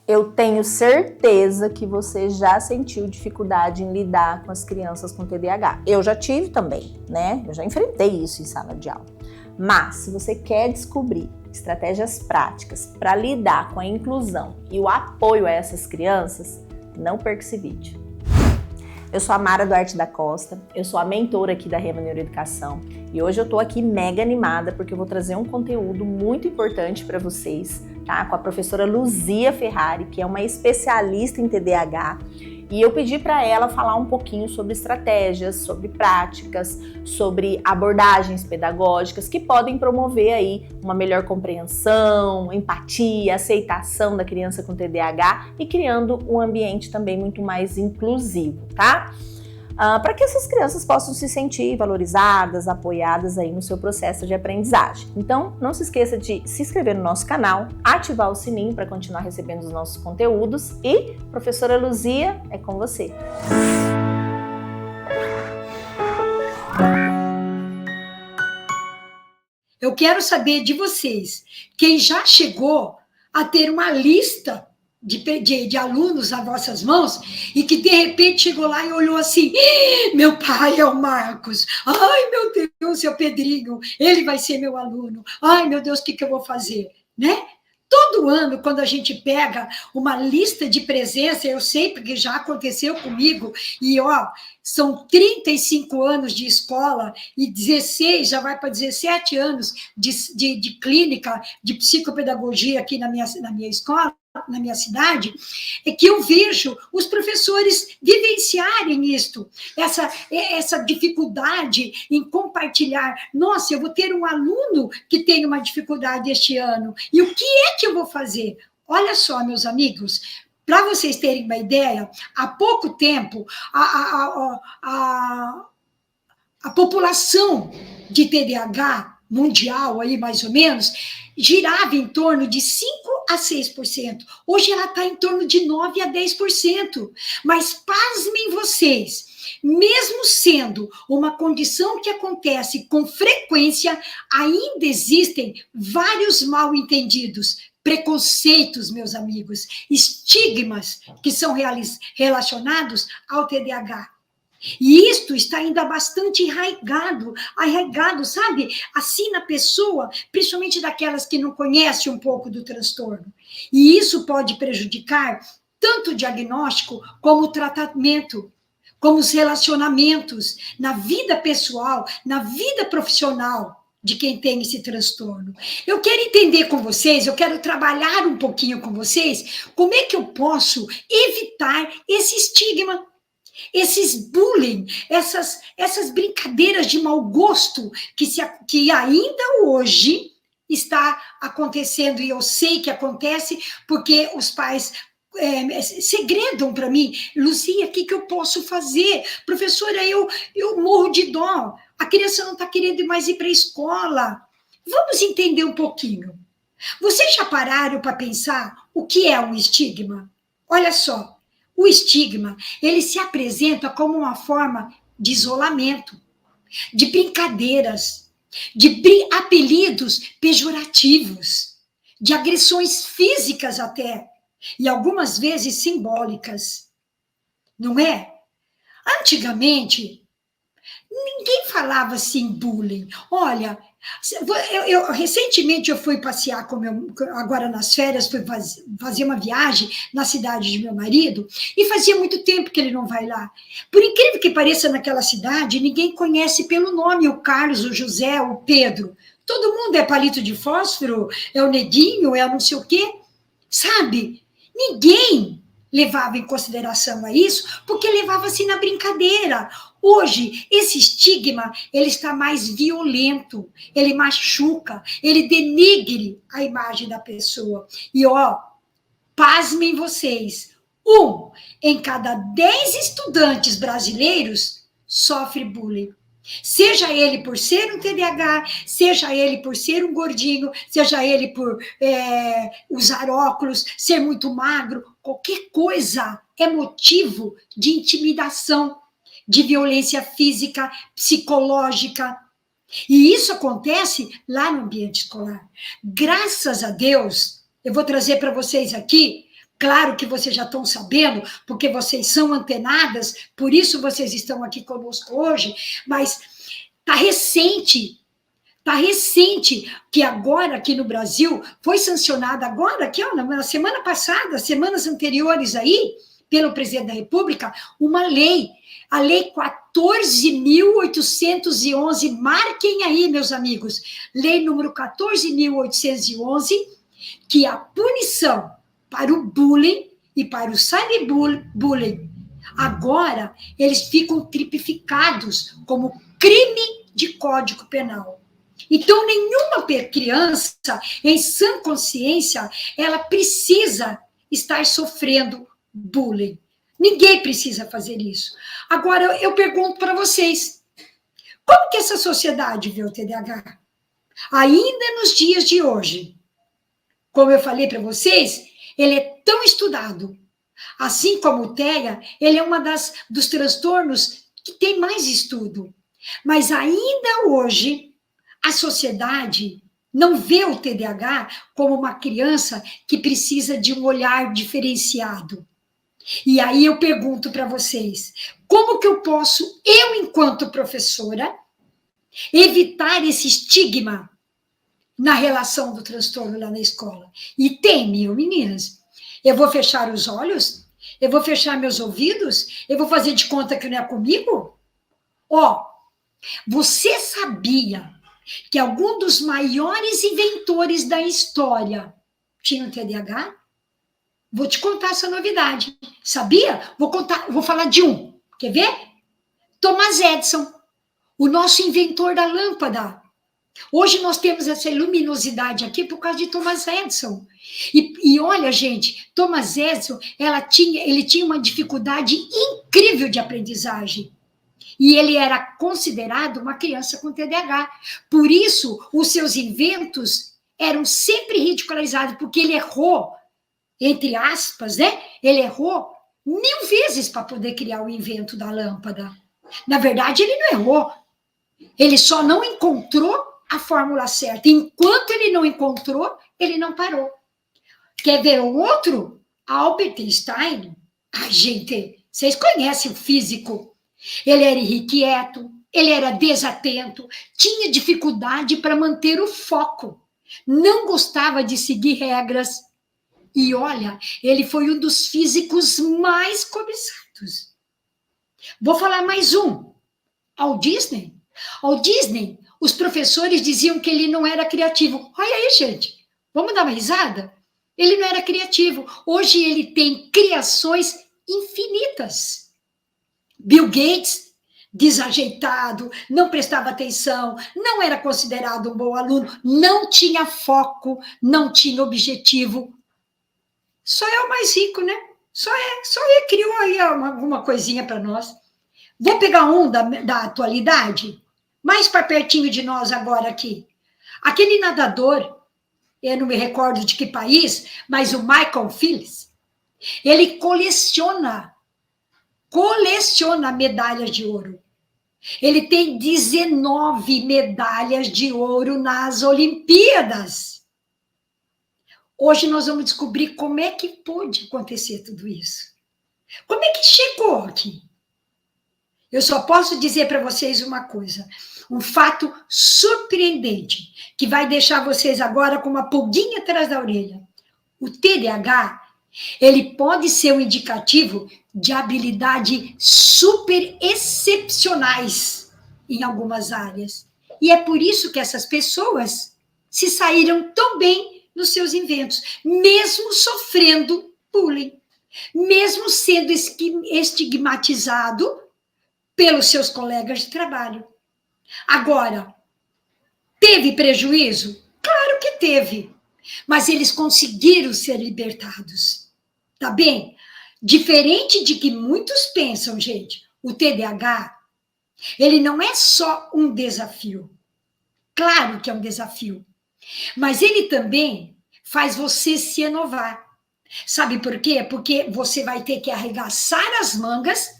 Eu tenho certeza que você já sentiu dificuldade em lidar com as crianças com TDAH. Eu já tive também, né? Eu já enfrentei isso em sala de aula. Mas, se você quer descobrir estratégias práticas para lidar com a inclusão e o apoio a essas crianças, não perca esse vídeo. Eu sou a Mara Duarte da Costa, eu sou a mentora aqui da Rema Neuroeducação e hoje eu tô aqui mega animada porque eu vou trazer um conteúdo muito importante para vocês, tá? Com a professora Luzia Ferrari, que é uma especialista em TDAH, e eu pedi para ela falar um pouquinho sobre estratégias, sobre práticas, sobre abordagens pedagógicas que podem promover aí uma melhor compreensão, empatia, aceitação da criança com TDAH e criando um ambiente também muito mais inclusivo, tá? Para que essas crianças possam se sentir valorizadas, apoiadas aí no seu processo de aprendizagem. Então, não se esqueça de se inscrever no nosso canal, ativar o sininho para continuar recebendo os nossos conteúdos e, professora Luzia, é com você. Eu quero saber de vocês, quem já chegou a ter uma lista de alunos nas vossas mãos e que de repente chegou lá e olhou assim: meu pai é o Marcos, ai meu Deus, é o Pedrinho, ele vai ser meu aluno, ai meu Deus, o que eu vou fazer, né? Todo ano, quando a gente pega uma lista de presença, eu sei porque já aconteceu comigo, e ó, são 35 anos de escola e 16, já vai para 17 anos de clínica, de psicopedagogia aqui na minha escola, na minha cidade, é que eu vejo os professores vivenciarem isto, essa dificuldade em compartilhar. Nossa, eu vou ter um aluno que tem uma dificuldade este ano, e o que é que eu vou fazer? Olha só, meus amigos, para vocês terem uma ideia, há pouco tempo, a população de TDAH mundial, aí mais ou menos, girava em torno de 5 a 6%. Hoje ela está em torno de 9 a 10%. Mas pasmem vocês, mesmo sendo uma condição que acontece com frequência, ainda existem vários mal-entendidos, preconceitos, meus amigos, estigmas que são relacionados ao TDAH. E isto está ainda bastante arraigado, sabe? Assim na pessoa, principalmente daquelas que não conhecem um pouco do transtorno. E isso pode prejudicar tanto o diagnóstico como o tratamento, como os relacionamentos, na vida pessoal, na vida profissional de quem tem esse transtorno. Eu quero entender com vocês, eu quero trabalhar um pouquinho com vocês, como é que eu posso evitar esse estigma, esses bullying, essas brincadeiras de mau gosto que ainda hoje está acontecendo, e eu sei que acontece porque os pais segredam para mim: Luzia, o que eu posso fazer? Professora, eu morro de dó, a criança não está querendo mais ir para a escola. Vamos entender um pouquinho. Vocês já pararam para pensar o que é um estigma? Olha só, o estigma, ele se apresenta como uma forma de isolamento, de brincadeiras, de apelidos pejorativos, de agressões físicas até, e algumas vezes simbólicas, não é? Antigamente, ninguém falava assim bullying. Olha, recentemente eu fui passear agora nas férias, fui fazer uma viagem na cidade de meu marido, e fazia muito tempo que ele não vai lá. Por incrível que pareça, naquela cidade, ninguém conhece pelo nome o Carlos, o José, o Pedro. Todo mundo é palito de fósforo, é o neguinho, é não sei o quê. Sabe? Ninguém levava em consideração a isso, porque levava-se na brincadeira. Hoje, esse estigma, ele está mais violento, ele machuca, ele denigre a imagem da pessoa. E, ó, pasmem vocês, 1 em cada 10 estudantes brasileiros sofre bullying. Seja ele por ser um TDAH, seja ele por ser um gordinho, seja ele por usar óculos, ser muito magro, qualquer coisa é motivo de intimidação, de violência física, psicológica. E isso acontece lá no ambiente escolar. Graças a Deus, eu vou trazer para vocês aqui Claro que vocês já estão sabendo, porque vocês são antenadas, por isso vocês estão aqui conosco hoje, mas está recente que agora aqui no Brasil foi sancionada agora, aqui, ó, na semana passada, semanas anteriores aí, pelo presidente da República, uma lei, a Lei 14.811, marquem aí, meus amigos, Lei número 14.811, que a punição para o bullying e para o cyberbullying, agora eles ficam tipificados como crime de Código Penal. Então, nenhuma criança, em sã consciência, ela precisa estar sofrendo bullying. Ninguém precisa fazer isso. Agora, eu pergunto para vocês, como que essa sociedade vê o TDAH? Ainda nos dias de hoje, como eu falei para vocês, ele é tão estudado. Assim como o TEA, ele é dos transtornos que tem mais estudo. Mas ainda hoje, a sociedade não vê o TDAH como uma criança que precisa de um olhar diferenciado. E aí eu pergunto para vocês, como que eu posso, eu enquanto professora, evitar esse estigma na relação do transtorno lá na escola? E tem, meninas, eu vou fechar os olhos? Eu vou fechar meus ouvidos? Eu vou fazer de conta que não é comigo? Ó, você sabia que algum dos maiores inventores da história tinha um TDAH? Vou te contar essa novidade. Sabia? Vou falar de um. Quer ver? Thomas Edison, o nosso inventor da lâmpada. Hoje nós temos essa luminosidade aqui por causa de Thomas Edison. E olha, gente, Thomas Edison, ele tinha uma dificuldade incrível de aprendizagem. E ele era considerado uma criança com TDAH. Por isso, os seus inventos eram sempre ridicularizados, porque ele errou, entre aspas, né? Ele errou 1000 vezes para poder criar o invento da lâmpada. Na verdade, ele não errou. Ele só não encontrou a fórmula certa. Enquanto ele não encontrou, ele não parou. Quer ver um outro? Albert Einstein. Ai, gente, vocês conhecem o físico. Ele era irrequieto, ele era desatento, tinha dificuldade para manter o foco, não gostava de seguir regras. E olha, ele foi um dos físicos mais cobiçados. Vou falar mais um. Walt Disney. Walt Disney, os professores diziam que ele não era criativo. Olha aí, gente, vamos dar uma risada? Ele não era criativo. Hoje ele tem criações infinitas. Bill Gates, desajeitado, não prestava atenção, não era considerado um bom aluno, não tinha foco, não tinha objetivo. Só é o mais rico, né? Só ele criou aí alguma coisinha para nós. Vou pegar um da atualidade, mais para pertinho de nós agora aqui. Aquele nadador, eu não me recordo de que país, mas o Michael Phelps, ele coleciona medalhas de ouro. Ele tem 19 medalhas de ouro nas Olimpíadas. Hoje nós vamos descobrir como é que pôde acontecer tudo isso. Como é que chegou aqui? Eu só posso dizer para vocês uma coisa, um fato surpreendente, que vai deixar vocês agora com uma pulguinha atrás da orelha. O TDAH, ele pode ser um indicativo de habilidades super excepcionais em algumas áreas. E é por isso que essas pessoas se saíram tão bem nos seus inventos, mesmo sofrendo bullying, mesmo sendo estigmatizado pelos seus colegas de trabalho. Agora, teve prejuízo? Claro que teve, mas eles conseguiram ser libertados, tá bem? Diferente de que muitos pensam, gente, o TDAH, ele não é só um desafio. Claro que é um desafio, mas ele também faz você se inovar. Sabe por quê? Porque você vai ter que arregaçar as mangas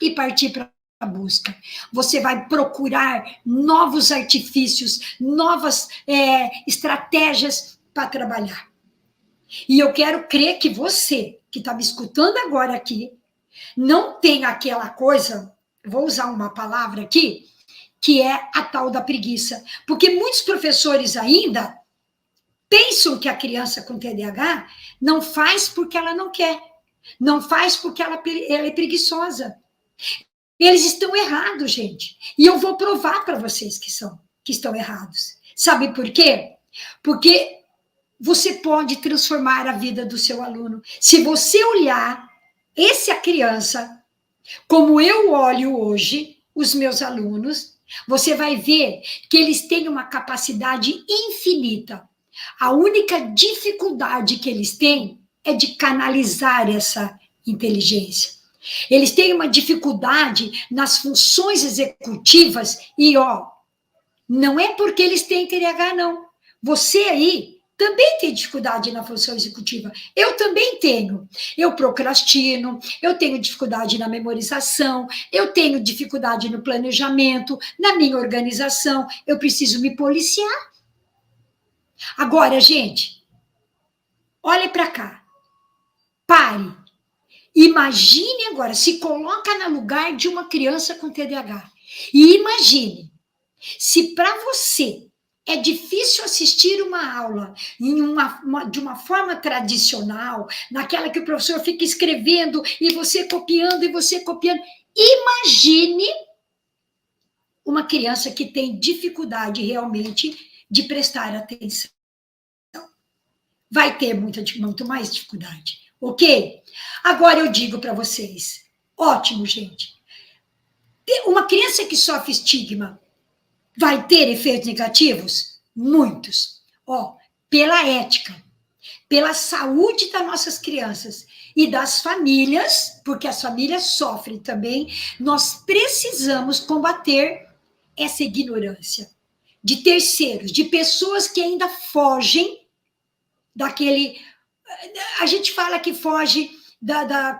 e partir para a busca. Você vai procurar novos artifícios, novas estratégias para trabalhar. E eu quero crer que você, que está me escutando agora aqui, não tem aquela coisa, vou usar uma palavra aqui, que é a tal da preguiça. Porque muitos professores ainda pensam que a criança com TDAH não faz porque ela não quer, não faz porque ela é preguiçosa. Eles estão errados, gente. E eu vou provar para vocês que estão errados. Sabe por quê? Porque você pode transformar a vida do seu aluno. Se você olhar essa criança como eu olho hoje os meus alunos, você vai ver que eles têm uma capacidade infinita. A única dificuldade que eles têm é de canalizar essa inteligência. Eles têm uma dificuldade nas funções executivas e, não é porque eles têm TDAH, não. Você aí também tem dificuldade na função executiva. Eu também tenho. Eu procrastino, eu tenho dificuldade na memorização, eu tenho dificuldade no planejamento, na minha organização. Eu preciso me policiar. Agora, gente, olhe para cá. Pare. Imagine agora, se coloca no lugar de uma criança com TDAH. E imagine, se para você é difícil assistir uma aula de uma forma tradicional, naquela que o professor fica escrevendo e você copiando. Imagine uma criança que tem dificuldade realmente de prestar atenção. Vai ter muito mais dificuldade, ok? Agora eu digo para vocês, ótimo, gente. Uma criança que sofre estigma vai ter efeitos negativos? Muitos. Pela ética, pela saúde das nossas crianças e das famílias, porque as famílias sofrem também, nós precisamos combater essa ignorância de terceiros, de pessoas que ainda fogem daquele... A gente fala que foge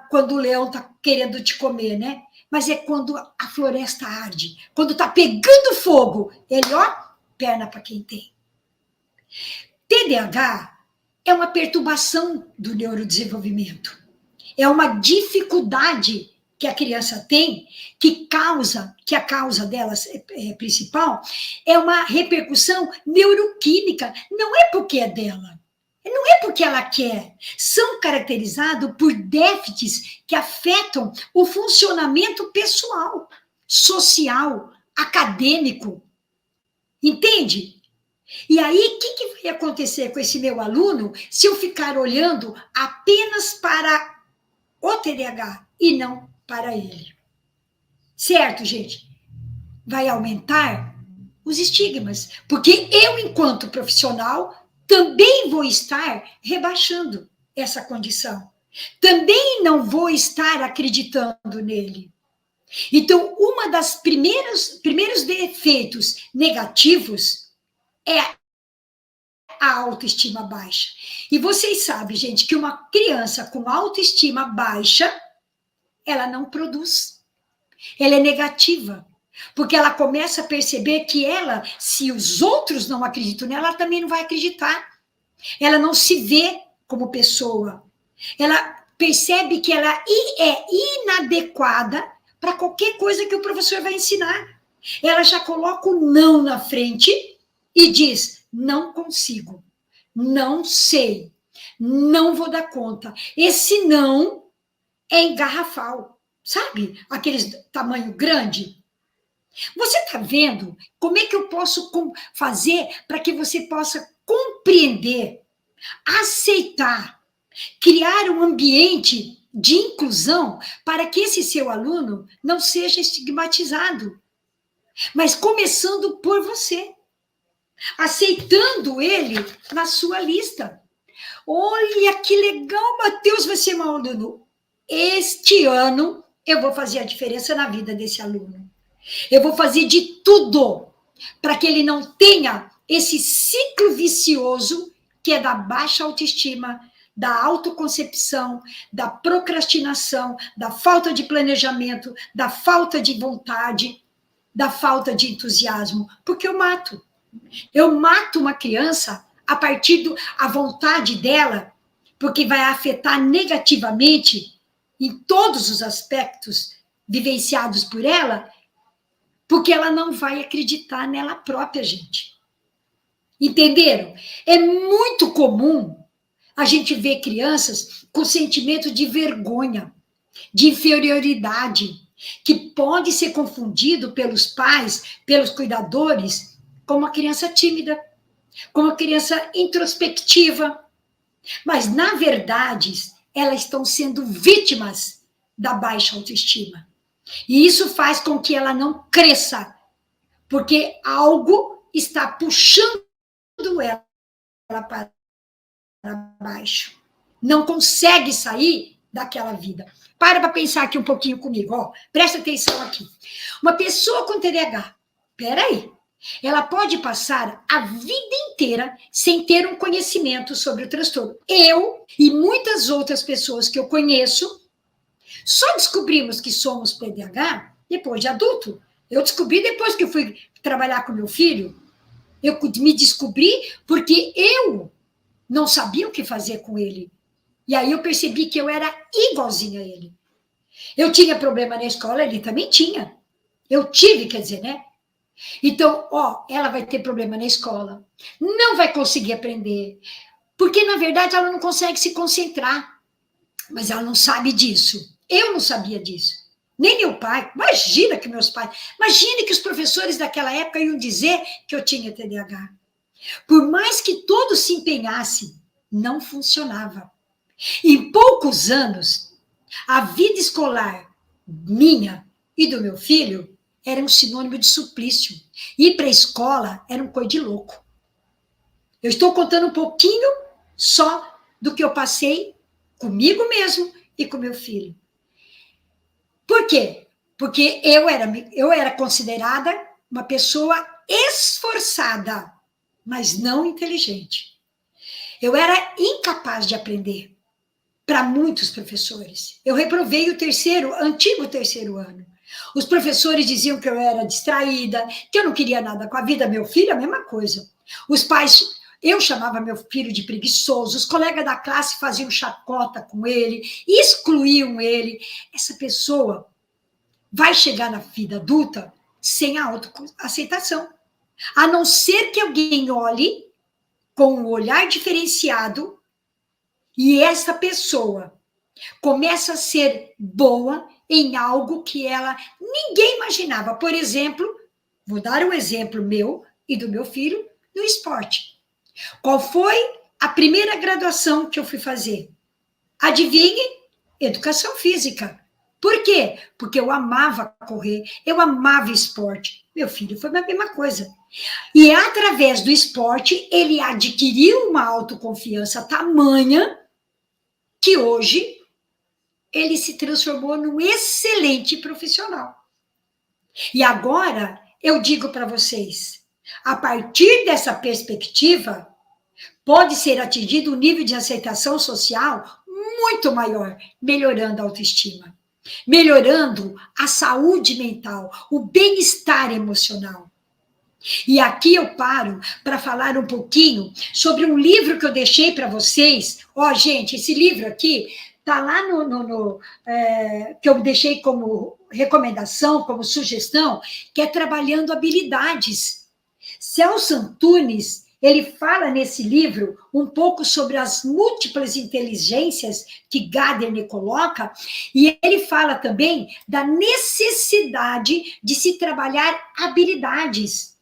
quando o leão está querendo te comer, né? Mas é quando a floresta arde, quando está pegando fogo. Ele, perna para quem tem. TDAH é uma perturbação do neurodesenvolvimento. É uma dificuldade que a criança tem, que a causa delas principal é uma repercussão neuroquímica. Não é porque é dela. Não é porque ela quer, são caracterizados por déficits que afetam o funcionamento pessoal, social, acadêmico. Entende? E aí, o que vai acontecer com esse meu aluno se eu ficar olhando apenas para o TDAH e não para ele? Certo, gente? Vai aumentar os estigmas, porque eu, enquanto profissional, também vou estar rebaixando essa condição. Também não vou estar acreditando nele. Então, uma das primeiros defeitos negativos é a autoestima baixa. E vocês sabem, gente, que uma criança com autoestima baixa, ela não produz. Ela é negativa. Porque ela começa a perceber que ela, se os outros não acreditam nela, ela também não vai acreditar. Ela não se vê como pessoa. Ela percebe que ela é inadequada para qualquer coisa que o professor vai ensinar. Ela já coloca o não na frente e diz, não consigo, não sei, não vou dar conta. Esse não é engarrafal, sabe? Aqueles tamanho grande. Você está vendo como é que eu posso fazer para que você possa compreender, aceitar, criar um ambiente de inclusão para que esse seu aluno não seja estigmatizado, mas começando por você, aceitando ele na sua lista. Olha que legal, Matheus vai ser meu aluno. Este ano eu vou fazer a diferença na vida desse aluno. Eu vou fazer de tudo para que ele não tenha esse ciclo vicioso que é da baixa autoestima, da autoconcepção, da procrastinação, da falta de planejamento, da falta de vontade, da falta de entusiasmo. Porque eu mato uma criança a partir da vontade dela porque vai afetar negativamente em todos os aspectos vivenciados por ela, porque ela não vai acreditar nela própria, gente. Entenderam? É muito comum a gente ver crianças com sentimento de vergonha, de inferioridade, que pode ser confundido pelos pais, pelos cuidadores, como uma criança tímida, como uma criança introspectiva. Mas, na verdade, elas estão sendo vítimas da baixa autoestima. E isso faz com que ela não cresça, porque algo está puxando ela para baixo. Não consegue sair daquela vida. Para pensar aqui um pouquinho comigo, ó. Presta atenção aqui. Uma pessoa com TDAH, peraí, ela pode passar a vida inteira sem ter um conhecimento sobre o transtorno. Eu e muitas outras pessoas que eu conheço só descobrimos que somos TDAH depois de adulto. Eu descobri depois que eu fui trabalhar com meu filho. Eu me descobri porque eu não sabia o que fazer com ele. E aí eu percebi que eu era igualzinha a ele. Eu tinha problema na escola, ele também tinha. Eu tive, quer dizer, né? Então, ó, ela vai ter problema na escola, não vai conseguir aprender, porque, na verdade, ela não consegue se concentrar. Mas ela não sabe disso. Eu não sabia disso. Nem meu pai. Imagina que meus pais... Imagine que os professores daquela época iam dizer que eu tinha TDAH. Por mais que todos se empenhassem, não funcionava. Em poucos anos, a vida escolar minha e do meu filho era um sinônimo de suplício. Ir para a escola era um coisa de louco. Eu estou contando um pouquinho só do que eu passei comigo mesmo e com meu filho. Por quê? Porque eu era considerada uma pessoa esforçada, mas não inteligente. Eu era incapaz de aprender para muitos professores. Eu reprovei o antigo terceiro ano. Os professores diziam que eu era distraída, que eu não queria nada com a vida. Meu filho, a mesma coisa. Os pais, eu chamava meu filho de preguiçoso, os colegas da classe faziam chacota com ele, excluíam ele. Essa pessoa vai chegar na vida adulta sem a autoaceitação. A não ser que alguém olhe com um olhar diferenciado e essa pessoa começa a ser boa em algo que ninguém imaginava. Por exemplo, vou dar um exemplo meu e do meu filho no esporte. Qual foi a primeira graduação que eu fui fazer? Adivinhe? Educação física. Por quê? Porque eu amava correr, eu amava esporte. Meu filho foi a mesma coisa. E através do esporte, ele adquiriu uma autoconfiança tamanha que hoje ele se transformou num excelente profissional. E agora, eu digo para vocês, a partir dessa perspectiva, pode ser atingido um nível de aceitação social muito maior, melhorando a autoestima, melhorando a saúde mental, o bem-estar emocional. E aqui eu paro para falar um pouquinho sobre um livro que eu deixei para vocês. Ó, gente, esse livro aqui está lá que eu deixei como recomendação, como sugestão, que é Trabalhando Habilidades. Celso Antunes, ele fala nesse livro um pouco sobre as múltiplas inteligências que Gardner coloca, e ele fala também da necessidade de se trabalhar habilidades.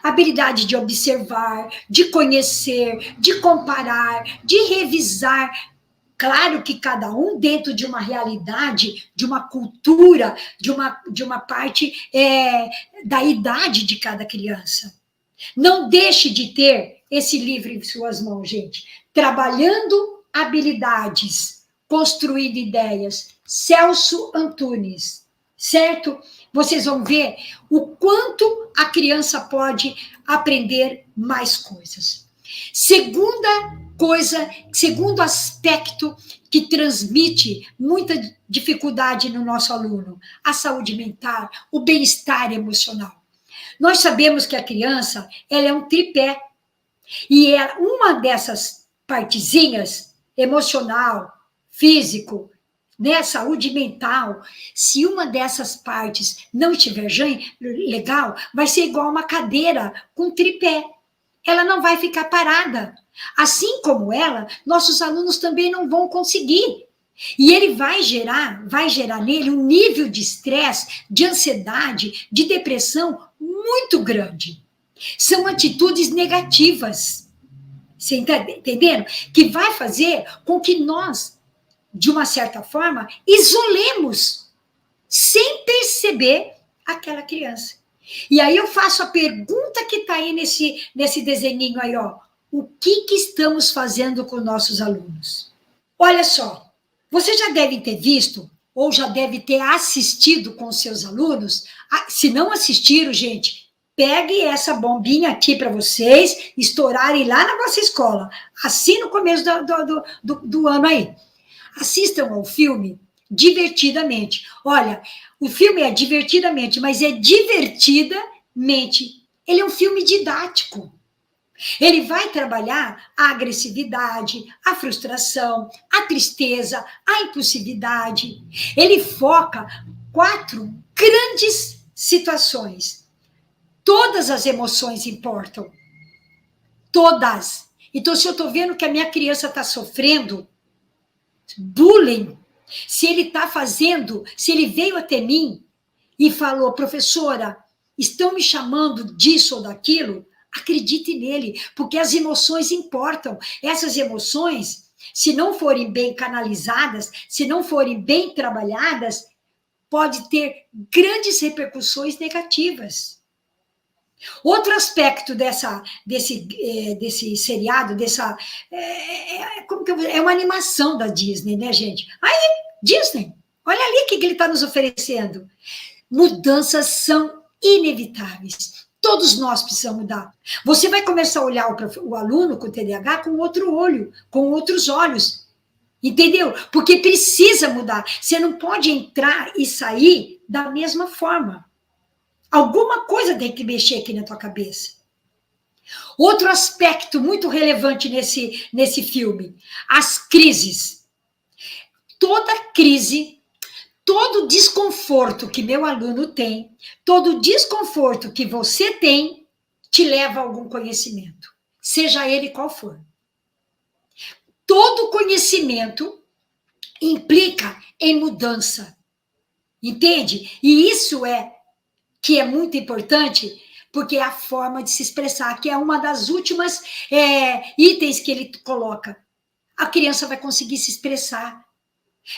Habilidade de observar, de conhecer, de comparar, de revisar. Claro que cada um dentro de uma realidade, de uma cultura, de uma parte da idade de cada criança. Não deixe de ter esse livro em suas mãos, gente. Trabalhando Habilidades, Construindo Ideias, Celso Antunes, certo? Vocês vão ver o quanto a criança pode aprender mais coisas. Segundo aspecto que transmite muita dificuldade no nosso aluno, a saúde mental, o bem-estar emocional. Nós sabemos que a criança, ela é um tripé, e uma dessas partezinhas emocional, físico, né, saúde mental, se uma dessas partes não estiver legal, vai ser igual uma cadeira com tripé. Ela não vai ficar parada. Assim como ela, nossos alunos também não vão conseguir. E ele vai gerar nele um nível de estresse, de ansiedade, de depressão muito grande. São atitudes negativas. Você está entendendo? Que vai fazer com que nós, de uma certa forma, isolemos, sem perceber, aquela criança. E aí eu faço a pergunta que está aí nesse desenhinho aí, ó. O que estamos fazendo com nossos alunos? Olha só, você já deve ter visto, ou já deve ter assistido com seus alunos. Se não assistiram, gente, pegue essa bombinha aqui para vocês estourarem lá na vossa escola, assim no começo do ano aí. Assistam ao filme Divertidamente. Olha, o filme é Divertidamente, mas é divertidamente. Ele é um filme didático. Ele vai trabalhar a agressividade, a frustração, a tristeza, a impulsividade. Ele foca 4 grandes situações. Todas as emoções importam. Todas. Então, se eu estou vendo que a minha criança está sofrendo bullying, se ele está fazendo, se ele veio até mim e falou, professora, estão me chamando disso ou daquilo, acredite nele, porque as emoções importam. Essas emoções, se não forem bem canalizadas, se não forem bem trabalhadas, pode ter grandes repercussões negativas. Outro aspecto desse seriado, é uma animação da Disney, né, gente? Aí, Disney, olha ali o que ele está nos oferecendo. Mudanças são inevitáveis. Todos nós precisamos mudar. Você vai começar a olhar o aluno com TDAH com outro olho, com outros olhos. Entendeu? Porque precisa mudar. Você não pode entrar e sair da mesma forma. Alguma coisa tem que mexer aqui na tua cabeça. Outro aspecto muito relevante nesse filme, as crises. Toda crise, todo desconforto que meu aluno tem, todo desconforto que você tem, te leva a algum conhecimento, seja ele qual for. Todo conhecimento implica em mudança, entende? E isso que é muito importante, porque é a forma de se expressar, que é uma das últimas itens que ele coloca. A criança vai conseguir se expressar.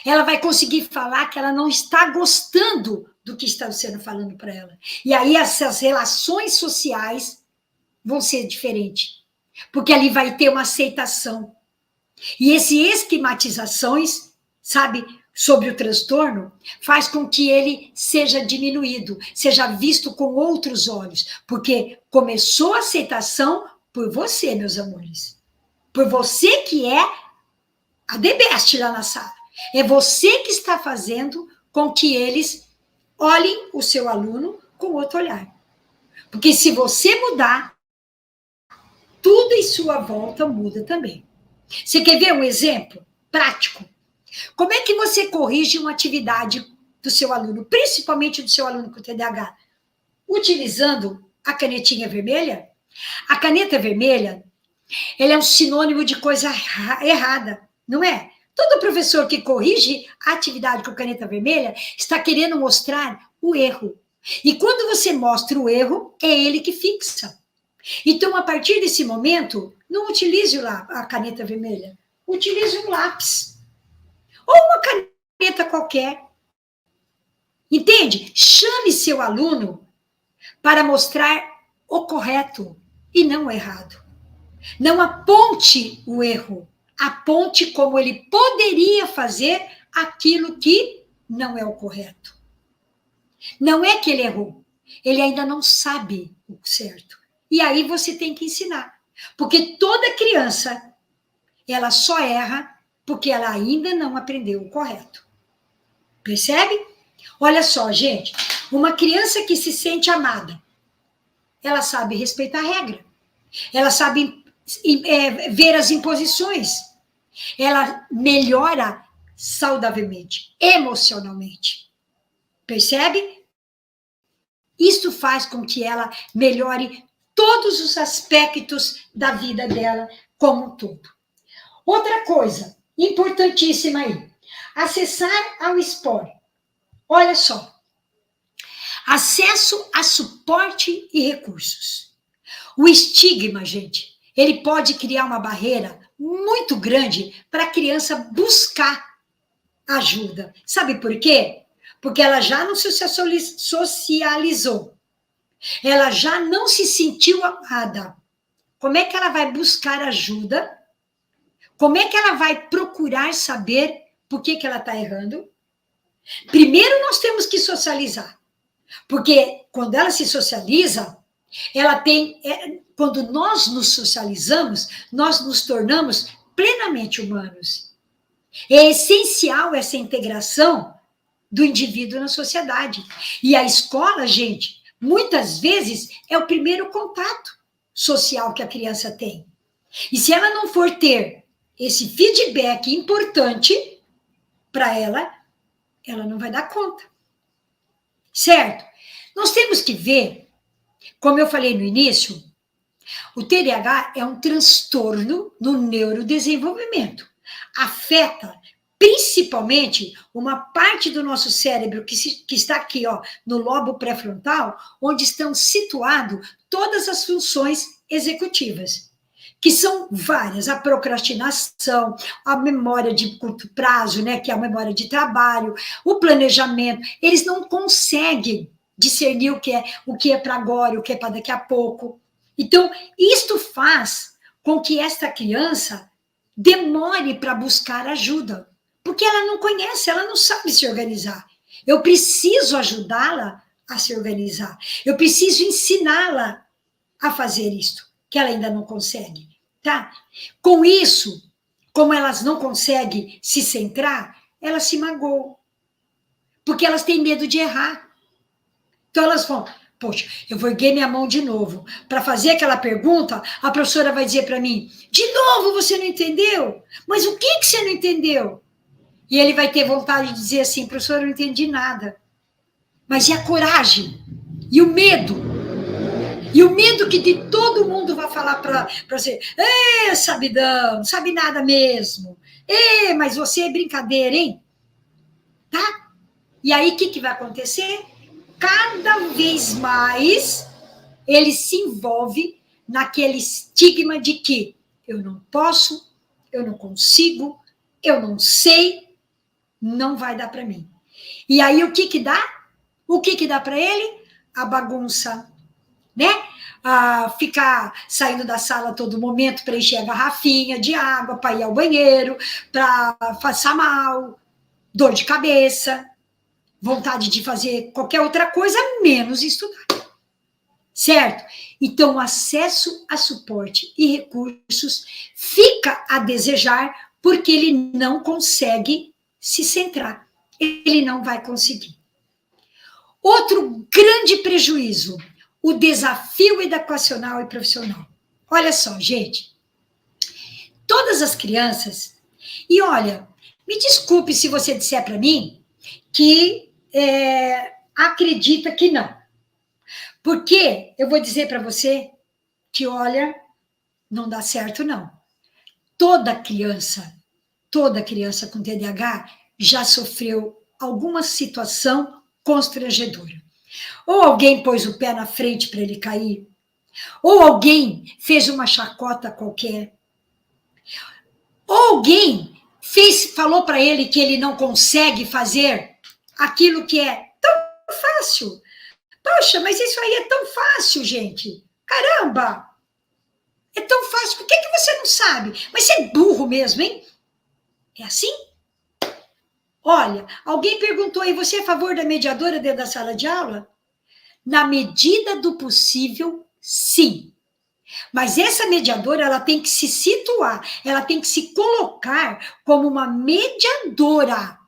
Ela vai conseguir falar que ela não está gostando do que está sendo falando para ela. E aí essas relações sociais vão ser diferentes. Porque ali vai ter uma aceitação. E esse esquematizações, sabe, sobre o transtorno, faz com que ele seja diminuído, seja visto com outros olhos, porque começou a aceitação por você, meus amores. Por você que é a the best lá na sala. É você que está fazendo com que eles olhem o seu aluno com outro olhar. Porque se você mudar, tudo em sua volta muda também. Você quer ver um exemplo prático? Como é que você corrige uma atividade do seu aluno, principalmente do seu aluno com TDAH? Utilizando a canetinha vermelha? A caneta vermelha, ela é um sinônimo de coisa errada, não é? Todo professor que corrige a atividade com caneta vermelha está querendo mostrar o erro. E quando você mostra o erro, é ele que fixa. Então, a partir desse momento, não utilize a caneta vermelha. Utilize um lápis. Ou uma caneta qualquer. Entende? Chame seu aluno para mostrar o correto e não o errado. Não aponte o erro. Aponte como ele poderia fazer aquilo que não é o correto. Não é que ele errou. Ele ainda não sabe o certo. E aí você tem que ensinar. Porque toda criança, ela só erra porque ela ainda não aprendeu o correto. Percebe? Olha só, gente. Uma criança que se sente amada, ela sabe respeitar a regra. Ela sabe ver as imposições. ela melhora saudavelmente, emocionalmente. Percebe? Isso faz com que ela melhore todos os aspectos da vida dela como um todo. Outra coisa importantíssima aí, acessar ao SPOR. Olha só, acesso a suporte e recursos. O estigma, gente, ele pode criar uma barreira muito grande para a criança buscar ajuda. Sabe por quê? Porque ela já não se socializou. Ela já não se sentiu amada. Como é que ela vai buscar ajuda? Como é que ela vai procurar saber por que ela está errando? Primeiro nós temos que socializar. Porque quando ela se socializa, ela tem... quando nós nos socializamos, nós nos tornamos plenamente humanos. É essencial essa integração do indivíduo na sociedade. E a escola, gente, muitas vezes é o primeiro contato social que a criança tem. E se ela não for ter esse feedback importante para ela, ela não vai dar conta. Certo? Nós temos que ver, como eu falei no início, o TDAH é um transtorno no neurodesenvolvimento. Afeta principalmente uma parte do nosso cérebro que está aqui, ó, no lobo pré-frontal, onde estão situadas todas as funções executivas, que são várias: a procrastinação, a memória de curto prazo, né, que é a memória de trabalho, o planejamento. Eles não conseguem discernir o que é para agora, o que é para daqui a pouco. Então, isto faz com que esta criança demore para buscar ajuda, porque ela não conhece, ela não sabe se organizar. Eu preciso ajudá-la a se organizar. Eu preciso ensiná-la a fazer isto, que ela ainda não consegue, tá? Com isso, como elas não conseguem se centrar, elas se magoam, porque elas têm medo de errar. Então, elas vão... Poxa, eu vou erguer minha mão de novo. Para fazer aquela pergunta, a professora vai dizer para mim: de novo você não entendeu? Mas o que você não entendeu? E ele vai ter vontade de dizer assim: professora, eu não entendi nada. Mas e a coragem? E o medo? E o medo que de todo mundo vai falar para você: sabidão, não sabe nada mesmo. Mas você é brincadeira, hein? Tá? E aí, o que vai acontecer? Cada vez mais ele se envolve naquele estigma de que eu não posso, eu não consigo, eu não sei, não vai dar para mim. E aí o que dá? O que dá para ele? A bagunça, né? Ficar saindo da sala a todo momento para encher a garrafinha de água, para ir ao banheiro, para passar mal, dor de cabeça, vontade de fazer qualquer outra coisa, menos estudar. Certo? Então, o acesso a suporte e recursos fica a desejar, porque ele não consegue se centrar. Ele não vai conseguir. Outro grande prejuízo, o desafio educacional e profissional. Olha só, gente, todas as crianças... E olha, me desculpe se você disser para mim que acredita que não. Porque eu vou dizer para você que, olha, não dá certo, não. Toda criança com TDAH já sofreu alguma situação constrangedora. Ou alguém pôs o pé na frente para ele cair, ou alguém fez uma chacota qualquer, ou alguém falou para ele que ele não consegue fazer aquilo que é tão fácil. Poxa, mas isso aí é tão fácil, gente. Caramba! É tão fácil. Por que você não sabe? Mas você é burro mesmo, hein? É assim? Olha, alguém perguntou aí, você é a favor da mediadora dentro da sala de aula? Na medida do possível, sim. Mas essa mediadora, ela tem que se situar, ela tem que se colocar como uma mediadora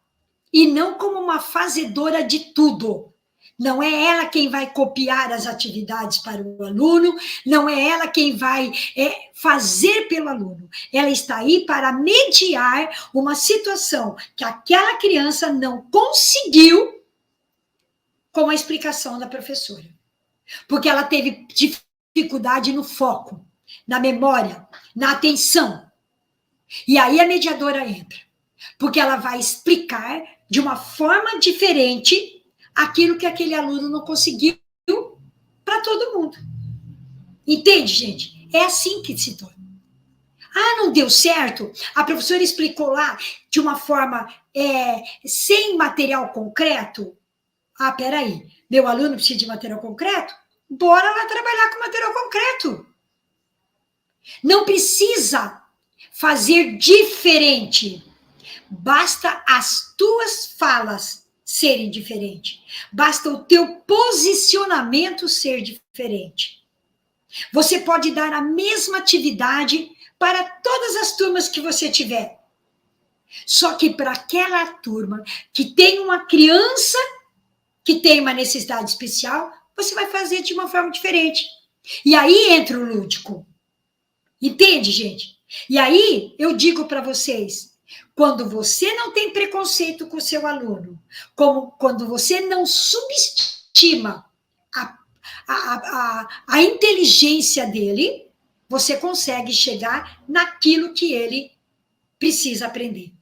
e não como uma fazedora de tudo. Não é ela quem vai copiar as atividades para o aluno, não é ela quem vai fazer pelo aluno. Ela está aí para mediar uma situação que aquela criança não conseguiu com a explicação da professora. Porque ela teve dificuldade no foco, na memória, na atenção. E aí a mediadora entra. Porque ela vai explicar de uma forma diferente aquilo que aquele aluno não conseguiu para todo mundo. Entende, gente? É assim que se torna. Ah, não deu certo? A professora explicou lá de uma forma sem material concreto? Ah, peraí, meu aluno precisa de material concreto? Bora lá trabalhar com material concreto. Não precisa fazer diferente. Basta as tuas falas serem diferentes. Basta o teu posicionamento ser diferente. Você pode dar a mesma atividade para todas as turmas que você tiver. Só que para aquela turma que tem uma criança que tem uma necessidade especial, você vai fazer de uma forma diferente. E aí entra o lúdico. Entende, gente? E aí eu digo para vocês, quando você não tem preconceito com o seu aluno, como quando você não subestima a inteligência dele, você consegue chegar naquilo que ele precisa aprender.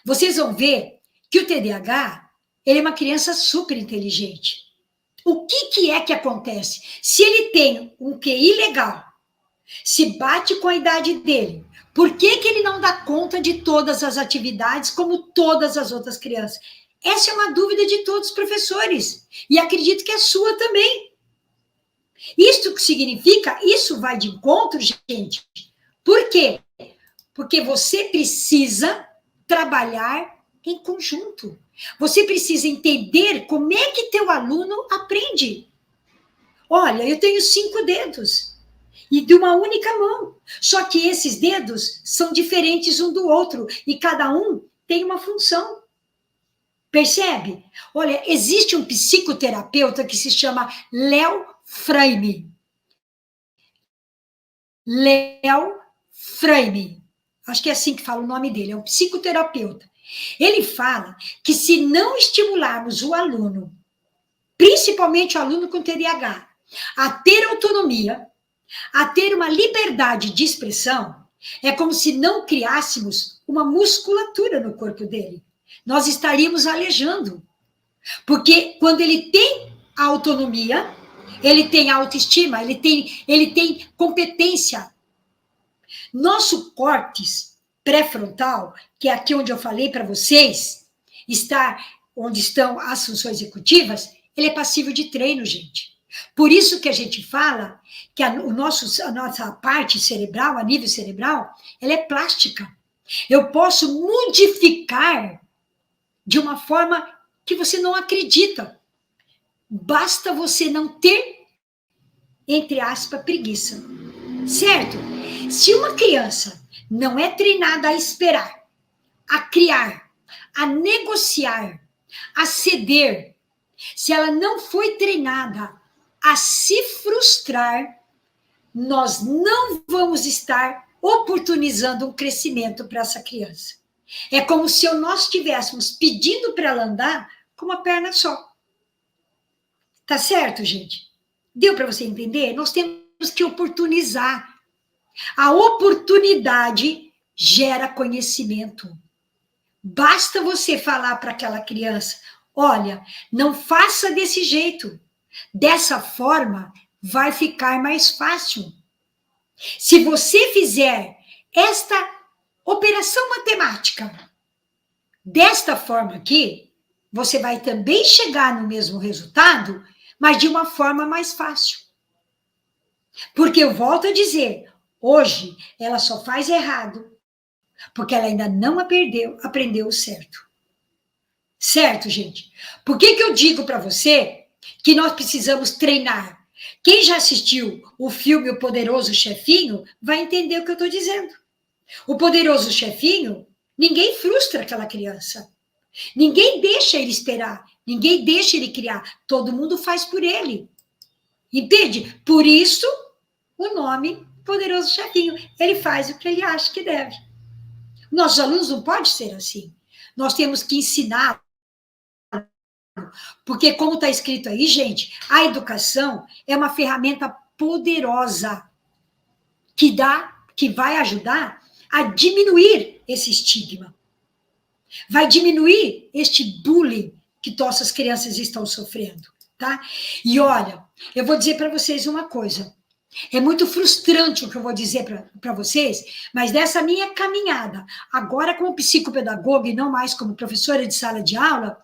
Vocês vão ver que o TDAH, ele é uma criança super inteligente. O que é que acontece? Se ele tem um QI legal, se bate com a idade dele, por que ele não dá conta de todas as atividades como todas as outras crianças? Essa é uma dúvida de todos os professores. E acredito que é sua também. Isto que significa, isso vai de encontro, gente. Por quê? Porque você precisa trabalhar em conjunto. Você precisa entender como é que teu aluno aprende. Olha, eu tenho 5 dedos. E de uma única mão. Só que esses dedos são diferentes um do outro. E cada um tem uma função. Percebe? Olha, existe um psicoterapeuta que se chama Léo Fraime. Léo Fraime. Acho que é assim que fala o nome dele. É um psicoterapeuta. Ele fala que se não estimularmos o aluno, principalmente o aluno com TDAH, a ter autonomia, a ter uma liberdade de expressão, é como se não criássemos uma musculatura no corpo dele. Nós estaríamos aleijando. Porque quando ele tem a autonomia, ele tem autoestima, ele tem competência. Nosso córtex pré-frontal, que é aqui onde eu falei para vocês, está onde estão as funções executivas, ele é passível de treino, gente. Por isso que a gente fala que a nossa parte cerebral, a nível cerebral, ela é plástica. Eu posso modificar de uma forma que você não acredita. Basta você não ter, entre aspas, preguiça. Certo? Se uma criança não é treinada a esperar, a criar, a negociar, a ceder, se ela não foi treinada a se frustrar, nós não vamos estar oportunizando um crescimento para essa criança. É como se nós estivéssemos pedindo para ela andar com uma perna só. Tá certo, gente? Deu para você entender? Nós temos que oportunizar. A oportunidade gera conhecimento. Basta você falar para aquela criança, olha, não faça desse jeito. Dessa forma, vai ficar mais fácil. Se você fizer esta operação matemática desta forma aqui, você vai também chegar no mesmo resultado, mas de uma forma mais fácil. Porque eu volto a dizer, hoje ela só faz errado porque ela ainda não aprendeu o certo. Certo, gente? Por que eu digo para você que nós precisamos treinar? Quem já assistiu o filme O Poderoso Chefinho vai entender o que eu estou dizendo. O Poderoso Chefinho, ninguém frustra aquela criança. Ninguém deixa ele esperar. Ninguém deixa ele criar. Todo mundo faz por ele. Entende? Por isso, o nome Poderoso Chefinho. Ele faz o que ele acha que deve. Nossos alunos não pode ser assim. Nós temos que ensinar. Porque, como está escrito aí, gente, a educação é uma ferramenta poderosa que vai ajudar a diminuir esse estigma. Vai diminuir este bullying que nossas crianças estão sofrendo, tá? E olha, eu vou dizer para vocês uma coisa. É muito frustrante o que eu vou dizer para vocês, mas dessa minha caminhada, agora como psicopedagoga e não mais como professora de sala de aula,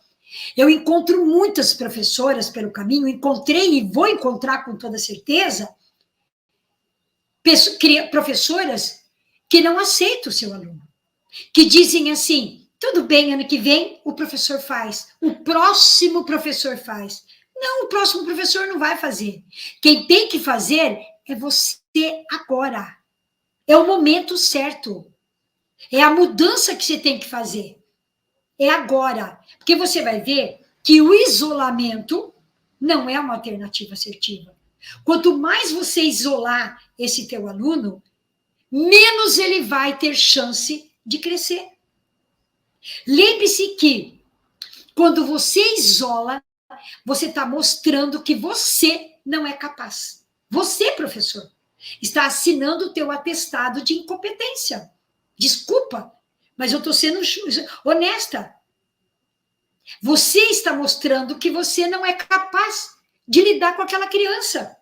eu encontro muitas professoras pelo caminho, encontrei e vou encontrar com toda certeza, professoras que não aceitam o seu aluno, que dizem assim, tudo bem, ano que vem o professor faz, o próximo professor faz. Não, o próximo professor não vai fazer. Quem tem que fazer é você agora. É o momento certo. É a mudança que você tem que fazer. É agora. Porque você vai ver que o isolamento não é uma alternativa assertiva. Quanto mais você isolar esse teu aluno, menos ele vai ter chance de crescer. Lembre-se que quando você isola, você está mostrando que você não é capaz. Você, professor, está assinando o teu atestado de incompetência. Desculpa, mas eu estou sendo honesta. Você está mostrando que você não é capaz de lidar com aquela criança.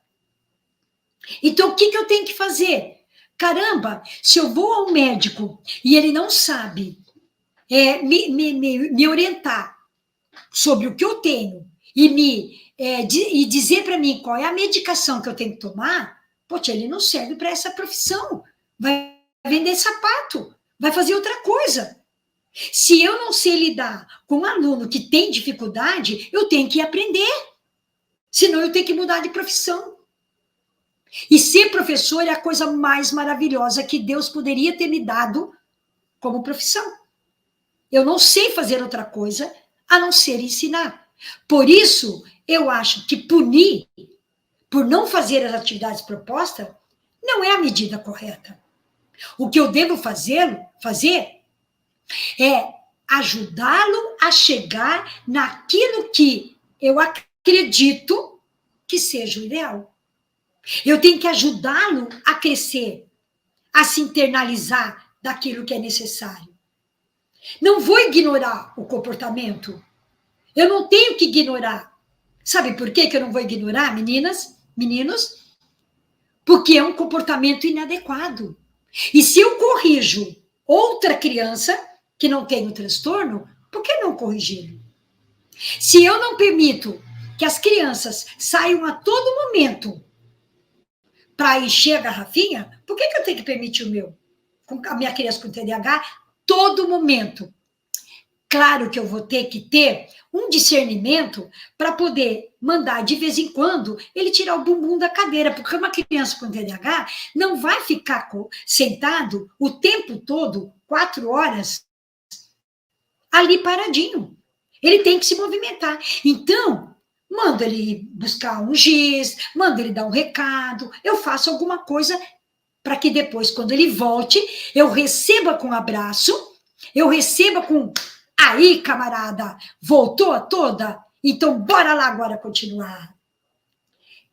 Então, o que eu tenho que fazer? Caramba, se eu vou ao médico e ele não sabe me orientar sobre o que eu tenho e dizer para mim qual é a medicação que eu tenho que tomar, poxa, ele não serve para essa profissão. Vai vender sapato, vai fazer outra coisa. Se eu não sei lidar com um aluno que tem dificuldade, eu tenho que aprender. Senão eu tenho que mudar de profissão. E ser professor é a coisa mais maravilhosa que Deus poderia ter me dado como profissão. Eu não sei fazer outra coisa a não ser ensinar. Por isso, eu acho que punir por não fazer as atividades propostas não é a medida correta. O que eu devo fazer é ajudá-lo a chegar naquilo que eu acredito que seja o ideal. Eu tenho que ajudá-lo a crescer, a se internalizar daquilo que é necessário. Não vou ignorar o comportamento. Eu não tenho que ignorar. Sabe por que eu não vou ignorar, meninas, meninos? Porque é um comportamento inadequado. E se eu corrijo outra criança que não tem o transtorno, por que não corrigi-lo? Se eu não permito que as crianças saiam a todo momento para encher a garrafinha, por que eu tenho que permitir o meu? Com a minha criança com TDAH, todo momento. Claro que eu vou ter que ter um discernimento para poder mandar, de vez em quando, ele tirar o bumbum da cadeira, porque uma criança com TDAH não vai ficar sentado o tempo todo, 4 horas, ali paradinho. Ele tem que se movimentar. Então, mando ele buscar um giz, mando ele dar um recado, eu faço alguma coisa para que depois, quando ele volte, eu receba com abraço, eu receba com... Aí, camarada, voltou a toda? Então, bora lá agora continuar.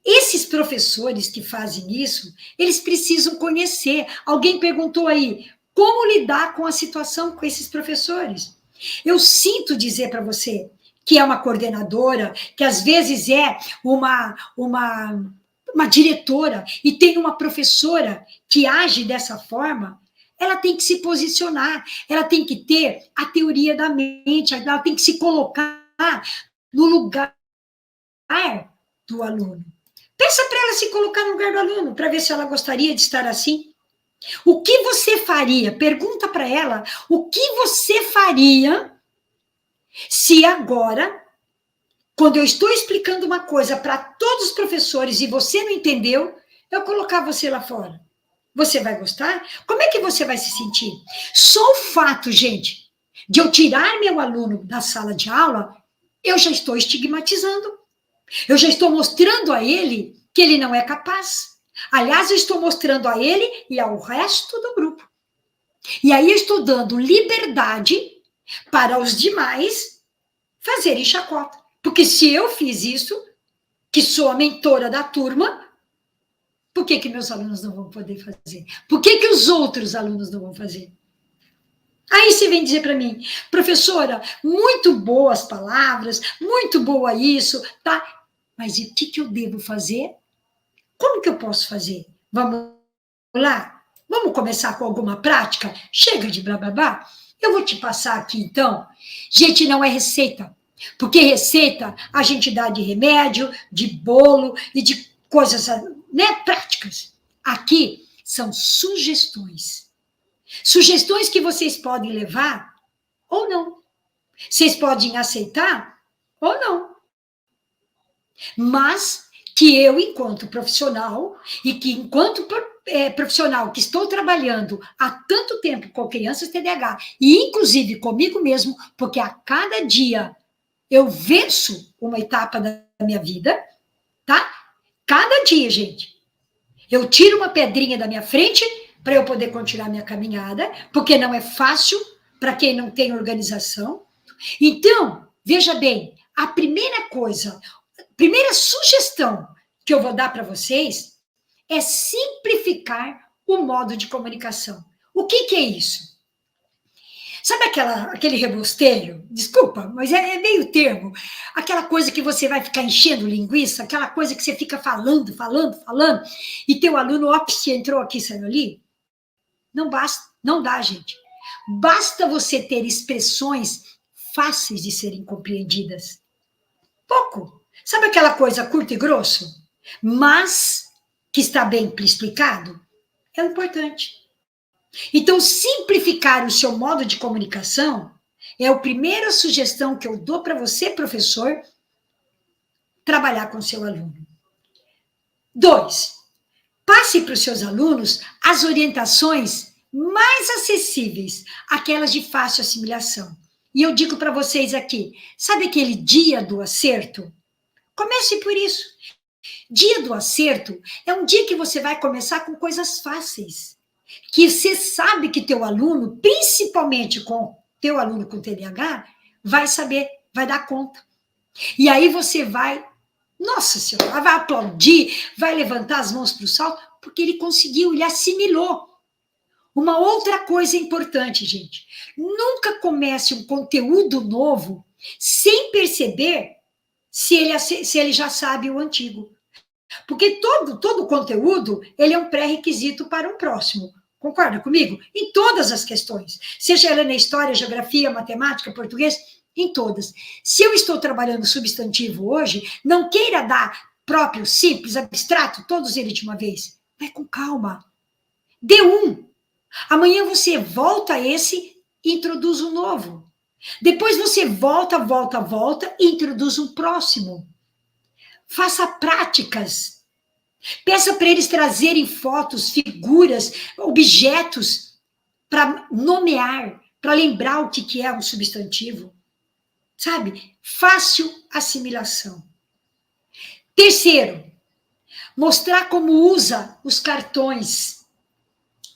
Esses professores que fazem isso, eles precisam conhecer. Alguém perguntou aí, como lidar com a situação com esses professores? Eu sinto dizer para você que é uma coordenadora, que às vezes é uma diretora e tem uma professora que age dessa forma, ela tem que se posicionar, ela tem que ter a teoria da mente, ela tem que se colocar no lugar do aluno. Peça para ela se colocar no lugar do aluno, para ver se ela gostaria de estar assim. O que você faria? Pergunta para ela, o que você faria se agora, quando eu estou explicando uma coisa para todos os professores e você não entendeu, eu colocar você lá fora? Você vai gostar? Como é que você vai se sentir? Só o fato, gente, de eu tirar meu aluno da sala de aula eu já estou estigmatizando. Eu já estou mostrando a ele que ele não é capaz. Aliás, eu estou mostrando a ele e ao resto do grupo. E aí eu estou dando liberdade para os demais fazerem chacota. Porque se eu fiz isso, que sou a mentora da turma, por que meus alunos não vão poder fazer? Por que os outros alunos não vão fazer? Aí você vem dizer para mim, professora, muito boas palavras, muito boa isso, tá? Mas o que eu devo fazer? Como que eu posso fazer? Vamos lá? Vamos começar com alguma prática? Chega de blá, blá, blá. Eu vou te passar aqui, então. Gente, não é receita. Porque receita a gente dá de remédio, de bolo e de coisas, né, práticas. Aqui são sugestões. Sugestões que vocês podem levar ou não. Vocês podem aceitar ou não. Mas que eu, enquanto profissional, e que enquanto profissional que estou trabalhando há tanto tempo com crianças TDAH, e inclusive comigo mesmo, porque a cada dia eu venço uma etapa da minha vida, tá? Cada dia, gente. Eu tiro uma pedrinha da minha frente para eu poder continuar minha caminhada, porque não é fácil para quem não tem organização. Então, veja bem, a primeira coisa, primeira sugestão que eu vou dar para vocês é simplificar o modo de comunicação. O que é isso? Sabe aquele rebosteio? Desculpa, mas é meio termo. Aquela coisa que você vai ficar enchendo linguiça, aquela coisa que você fica falando, e teu aluno, ops, entrou aqui, saiu ali. Não basta, não dá, gente. Basta você ter expressões fáceis de serem compreendidas. Pouco. Sabe aquela coisa curto e grosso? Mas que está bem explicado? É importante. Então, simplificar o seu modo de comunicação é a primeira sugestão que eu dou para você, professor, trabalhar com seu aluno. 2, passe para os seus alunos as orientações mais acessíveis, aquelas de fácil assimilação. E eu digo para vocês aqui, sabe aquele dia do acerto? Comece por isso. Dia do acerto é um dia que você vai começar com coisas fáceis, que você sabe que teu aluno, principalmente com teu aluno com TDAH, vai saber, vai dar conta. E aí você vai, nossa senhora, vai aplaudir, vai levantar as mãos para o salto, porque ele conseguiu, ele assimilou. Uma outra coisa importante, gente, nunca comece um conteúdo novo sem perceber se ele já sabe o antigo. Porque todo conteúdo, ele é um pré-requisito para um próximo. Concorda comigo? Em todas as questões. Seja ela na história, geografia, matemática, português, em todas. Se eu estou trabalhando substantivo hoje, não queira dar próprio, simples, abstrato, todos eles de uma vez. Vai com calma. Dê um. Amanhã você volta a esse e introduz um novo. Depois você volta e introduz um próximo. Faça práticas. Peça para eles trazerem fotos, figuras, objetos para nomear, para lembrar o que é um substantivo. Sabe? Fácil assimilação. Terceiro, mostrar como usa os cartões,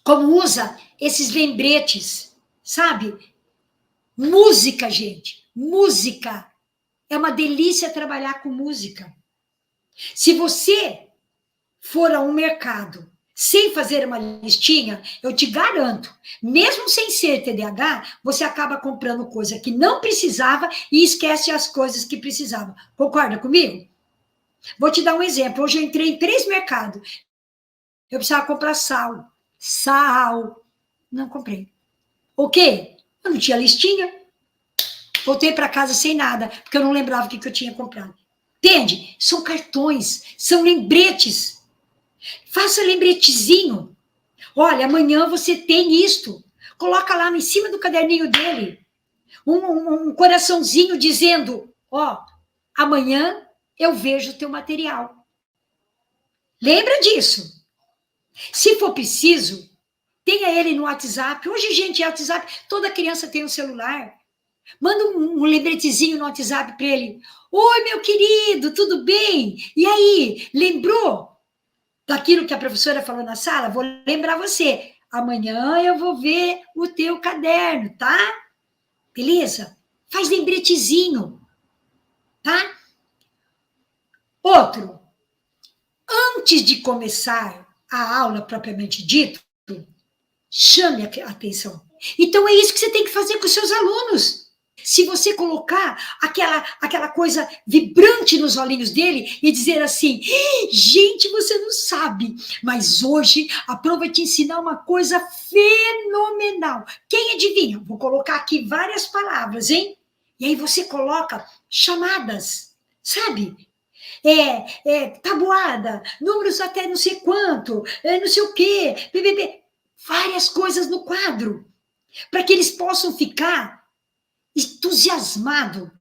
como usa esses lembretes, sabe? Música, gente. Música. É uma delícia trabalhar com música. Se você for a um mercado sem fazer uma listinha, eu te garanto, mesmo sem ser TDAH, você acaba comprando coisa que não precisava e esquece as coisas que precisava. Concorda comigo? Vou te dar um exemplo. Hoje eu entrei em 3 mercados. Eu precisava comprar sal. Sal. Não comprei. O quê? Eu não tinha listinha. Voltei para casa sem nada, porque eu não lembrava o que eu tinha comprado. Entende? São cartões, são lembretes. Faça lembretezinho. Olha, amanhã você tem isto. Coloca lá em cima do caderninho dele um coraçãozinho dizendo, amanhã eu vejo o teu material. Lembra disso. Se for preciso, tenha ele no WhatsApp. Hoje, gente, WhatsApp, toda criança tem um celular. Manda um lembretezinho no WhatsApp para ele. Oi, meu querido, tudo bem? E aí, lembrou daquilo que a professora falou na sala? Vou lembrar você. Amanhã eu vou ver o teu caderno, tá? Beleza? Faz lembretezinho, tá? Outro, antes de começar a aula propriamente dito, chame a atenção. Então é isso que você tem que fazer com os seus alunos. Se você colocar aquela coisa vibrante nos olhinhos dele e dizer assim, gente, você não sabe, mas hoje a prova vai te ensinar uma coisa fenomenal. Quem adivinha? Vou colocar aqui várias palavras, hein? E aí você coloca chamadas, sabe? Tabuada, números até não sei quanto, não sei o quê, várias coisas no quadro, para que eles possam ficar entusiasmado.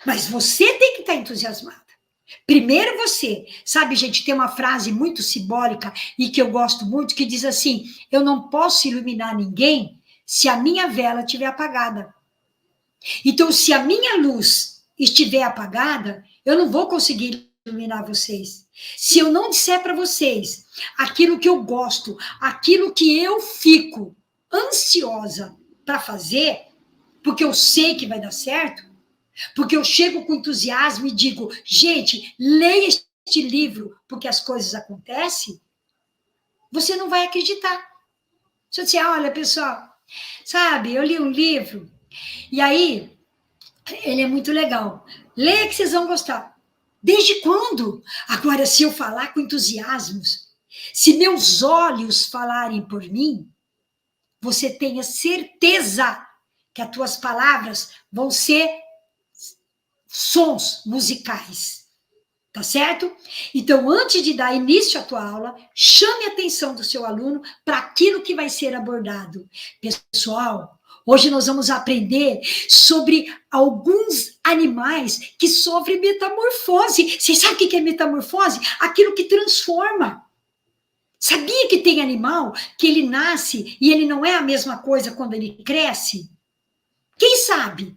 Mas você tem que estar entusiasmada. Primeiro você. Sabe, gente, tem uma frase muito simbólica e que eu gosto muito, que diz assim, eu não posso iluminar ninguém se a minha vela estiver apagada. Então, se a minha luz estiver apagada, eu não vou conseguir iluminar vocês. Se eu não disser para vocês aquilo que eu gosto, aquilo que eu fico ansiosa para fazer, porque eu sei que vai dar certo, porque eu chego com entusiasmo e digo, gente, leia este livro, porque as coisas acontecem, você não vai acreditar. Se eu disser, olha, pessoal, sabe, eu li um livro, e aí, ele é muito legal. Leia que vocês vão gostar. Desde quando? Agora, se eu falar com entusiasmo, se meus olhos falarem por mim, você tenha certeza que as tuas palavras vão ser sons musicais. Tá certo? Então, antes de dar início à tua aula, chame a atenção do seu aluno para aquilo que vai ser abordado. Pessoal, hoje nós vamos aprender sobre alguns animais que sofrem metamorfose. Vocês sabem o que é metamorfose? Aquilo que transforma. Sabia que tem animal que ele nasce e ele não é a mesma coisa quando ele cresce? Quem sabe?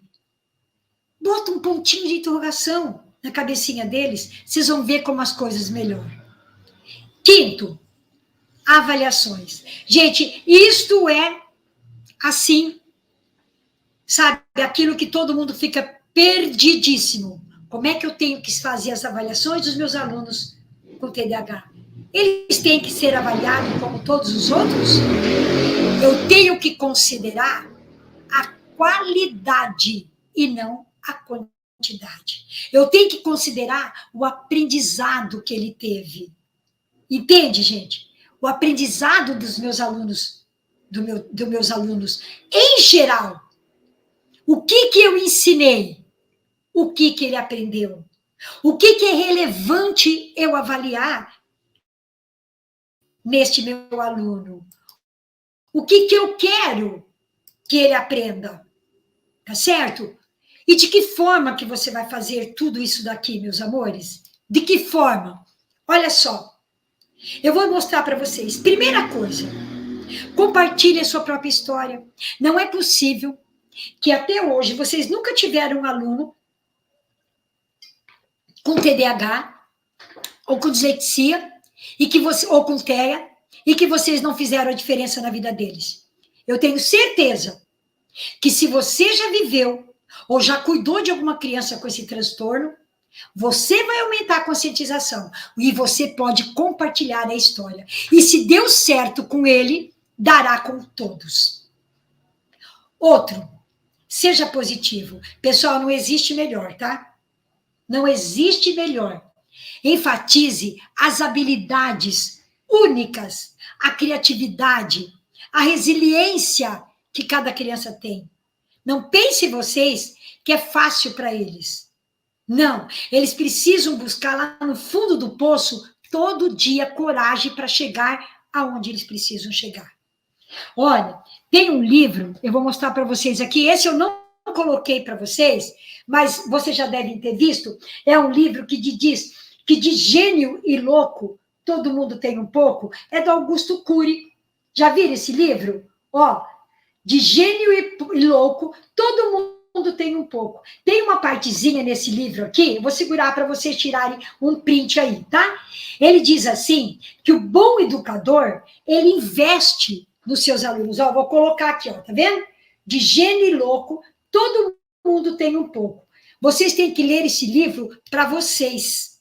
Bota um pontinho de interrogação na cabecinha deles, vocês vão ver como as coisas melhoram. Quinto, avaliações. Gente, isto é assim, sabe, aquilo que todo mundo fica perdidíssimo. Como é que eu tenho que fazer as avaliações dos meus alunos com TDAH? Eles têm que ser avaliados como todos os outros? Eu tenho que considerar a qualidade e não a quantidade. Eu tenho que considerar o aprendizado que ele teve. Entende, gente? O aprendizado dos meus alunos, dos meus alunos, em geral. O que eu ensinei? O que ele aprendeu? O que é relevante eu avaliar neste meu aluno? O que eu quero que ele aprenda? Tá certo? E de que forma que você vai fazer tudo isso daqui, meus amores? De que forma? Olha só, eu vou mostrar para vocês. Primeira coisa, compartilhe a sua própria história. Não é possível que até hoje vocês nunca tiveram um aluno com TDAH ou com dislexia ou com TEA e que vocês não fizeram a diferença na vida deles. Eu tenho certeza que se você já viveu ou já cuidou de alguma criança com esse transtorno, você vai aumentar a conscientização e você pode compartilhar a história. E se deu certo com ele, dará com todos. Outro, seja positivo. Pessoal, não existe melhor, tá? Não existe melhor. Enfatize as habilidades únicas, a criatividade, a resiliência que cada criança tem. Não pense vocês que é fácil para eles. Não, eles precisam buscar lá no fundo do poço todo dia coragem para chegar aonde eles precisam chegar. Olha, tem um livro, eu vou mostrar para vocês aqui, esse eu não coloquei para vocês, mas vocês já devem ter visto, é um livro que diz que de gênio e louco, todo mundo tem um pouco, é do Augusto Cury. Já viram esse livro? Ó, de gênio e louco, todo mundo tem um pouco. Tem uma partezinha nesse livro aqui, eu vou segurar para vocês tirarem um print aí, tá? Ele diz assim, que o bom educador, ele investe nos seus alunos. Ó, vou colocar aqui, ó, tá vendo? De gênio e louco, todo mundo tem um pouco. Vocês têm que ler esse livro para vocês.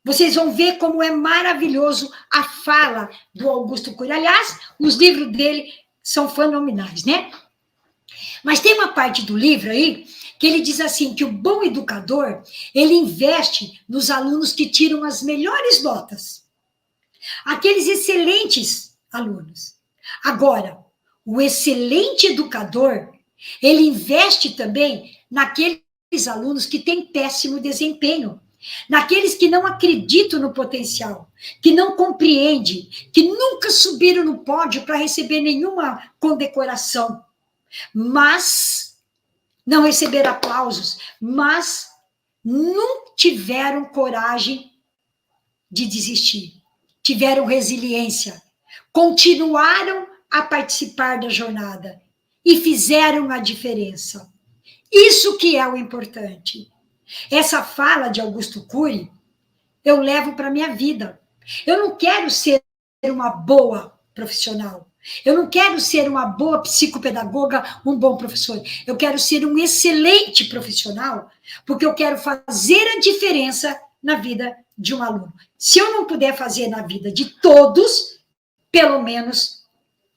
Vocês vão ver como é maravilhoso a fala do Augusto Cury. Aliás, os livros dele são fenomenais, né? Mas tem uma parte do livro aí que ele diz assim, que o bom educador, ele investe nos alunos que tiram as melhores notas. Aqueles excelentes alunos. Agora, o excelente educador, ele investe também naqueles alunos que têm péssimo desempenho, naqueles que não acreditam no potencial, que não compreendem, que nunca subiram no pódio para receber nenhuma condecoração, mas não receberam aplausos, mas não tiveram coragem de desistir, tiveram resiliência, continuaram a participar da jornada e fizeram a diferença. Isso que é o importante. Essa fala de Augusto Cury, eu levo para a minha vida. Eu não quero ser uma boa profissional. Eu não quero ser uma boa psicopedagoga, um bom professor. Eu quero ser um excelente profissional, porque eu quero fazer a diferença na vida de um aluno. Se eu não puder fazer na vida de todos, pelo menos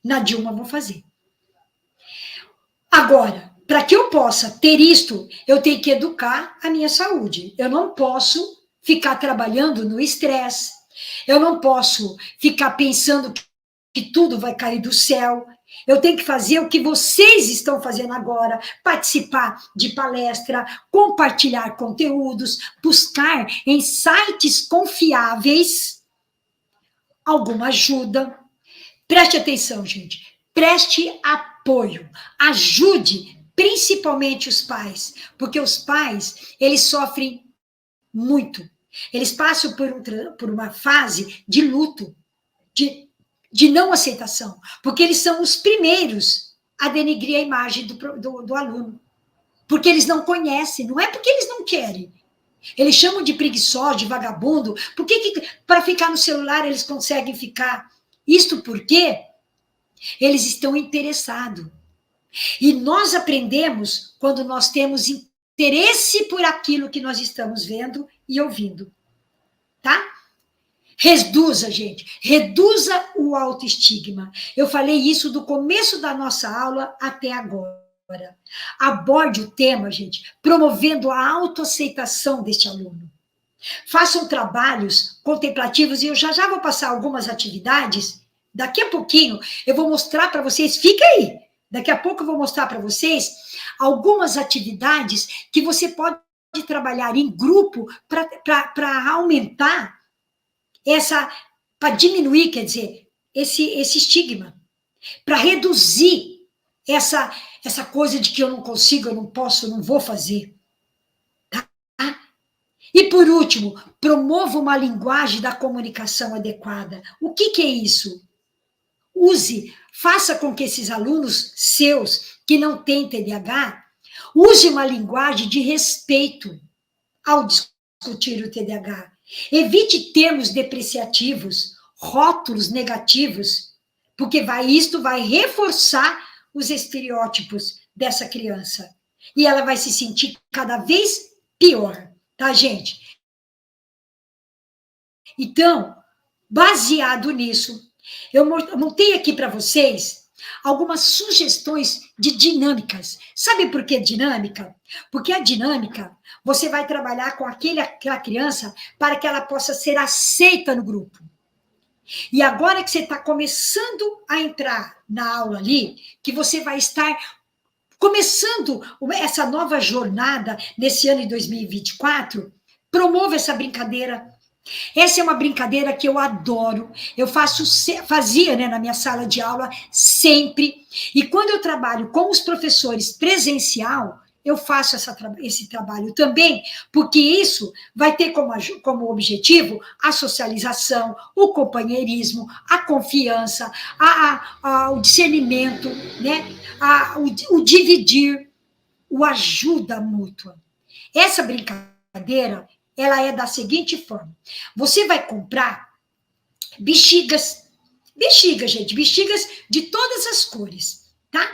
na Dilma vou fazer. Agora, para que eu possa ter isto, eu tenho que educar a minha saúde. Eu não posso ficar trabalhando no estresse. Eu não posso ficar pensando que tudo vai cair do céu. Eu tenho que fazer o que vocês estão fazendo agora, participar de palestra, compartilhar conteúdos, buscar em sites confiáveis alguma ajuda. Preste atenção, gente. Preste apoio. Ajude principalmente os pais, porque os pais, eles sofrem muito. Eles passam por uma fase de luto, de não aceitação, porque eles são os primeiros a denegrir a imagem do aluno, porque eles não conhecem, não é porque eles não querem. Eles chamam de preguiçoso, de vagabundo. Por que para ficar no celular eles conseguem ficar? Isto porque eles estão interessados. E nós aprendemos quando nós temos interesse por aquilo que nós estamos vendo e ouvindo. Tá? Reduza, gente. Reduza o autoestigma. Eu falei isso do começo da nossa aula até agora. Aborde o tema, gente, promovendo a autoaceitação deste aluno. Façam trabalhos contemplativos, e eu já vou passar algumas atividades. Daqui a pouquinho eu vou mostrar para vocês, fica aí. Daqui a pouco eu vou mostrar para vocês algumas atividades que você pode trabalhar em grupo para aumentar para diminuir, quer dizer, esse estigma, para reduzir essa coisa de que eu não consigo, eu não posso, eu não vou fazer. Tá? E, por último, promova uma linguagem da comunicação adequada. O que é isso? Faça com que esses alunos seus, que não têm TDAH, use uma linguagem de respeito ao discutir o TDAH. Evite termos depreciativos, rótulos negativos, porque isto vai reforçar os estereótipos dessa criança. E ela vai se sentir cada vez pior, tá, gente? Então, baseado nisso, eu montei aqui para vocês algumas sugestões de dinâmicas. Sabe por que dinâmica? Porque a dinâmica, você vai trabalhar com aquela criança para que ela possa ser aceita no grupo. E agora que você está começando a entrar na aula ali, que você vai estar começando essa nova jornada nesse ano de 2024, promova essa brincadeira. Essa é uma brincadeira que eu adoro, eu fazia, né, na minha sala de aula sempre, e quando eu trabalho com os professores presencial, eu faço esse trabalho também, porque isso vai ter como objetivo a socialização, o companheirismo, a confiança, o discernimento, né, o dividir. o ajuda mútua. Essa brincadeira, ela é da seguinte forma. Você vai comprar bexigas, gente, bexigas de todas as cores, tá?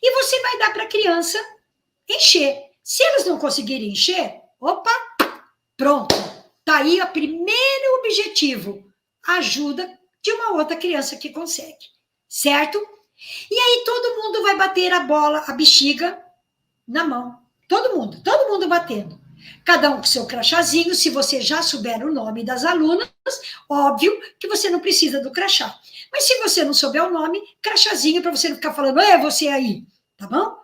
E você vai dar para a criança encher. Se elas não conseguirem encher, opa, pronto. Tá aí o primeiro objetivo, ajuda de uma outra criança que consegue, certo? E aí todo mundo vai bater a bola, a bexiga, na mão. Todo mundo batendo. Cada um com seu crachazinho. Se você já souber o nome das alunas, óbvio que você não precisa do crachá. Mas se você não souber o nome, crachazinho para você não ficar falando, é você aí, tá bom?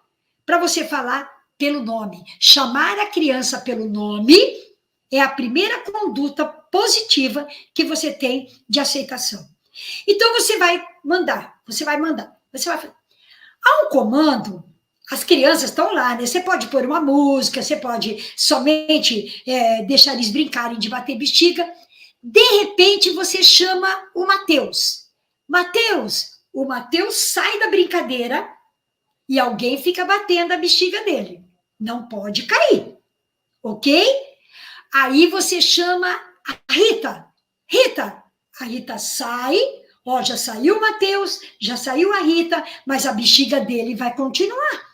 Para você falar pelo nome. Chamar a criança pelo nome é a primeira conduta positiva que você tem de aceitação. Então você vai mandar. Há um comando. As crianças estão lá, né? Você pode pôr uma música, você pode somente deixar eles brincarem de bater bexiga. De repente, você chama o Mateus. O Mateus sai da brincadeira e alguém fica batendo a bexiga dele. Não pode cair, ok? Aí você chama a Rita. A Rita sai, já saiu o Mateus, já saiu a Rita, mas a bexiga dele vai continuar.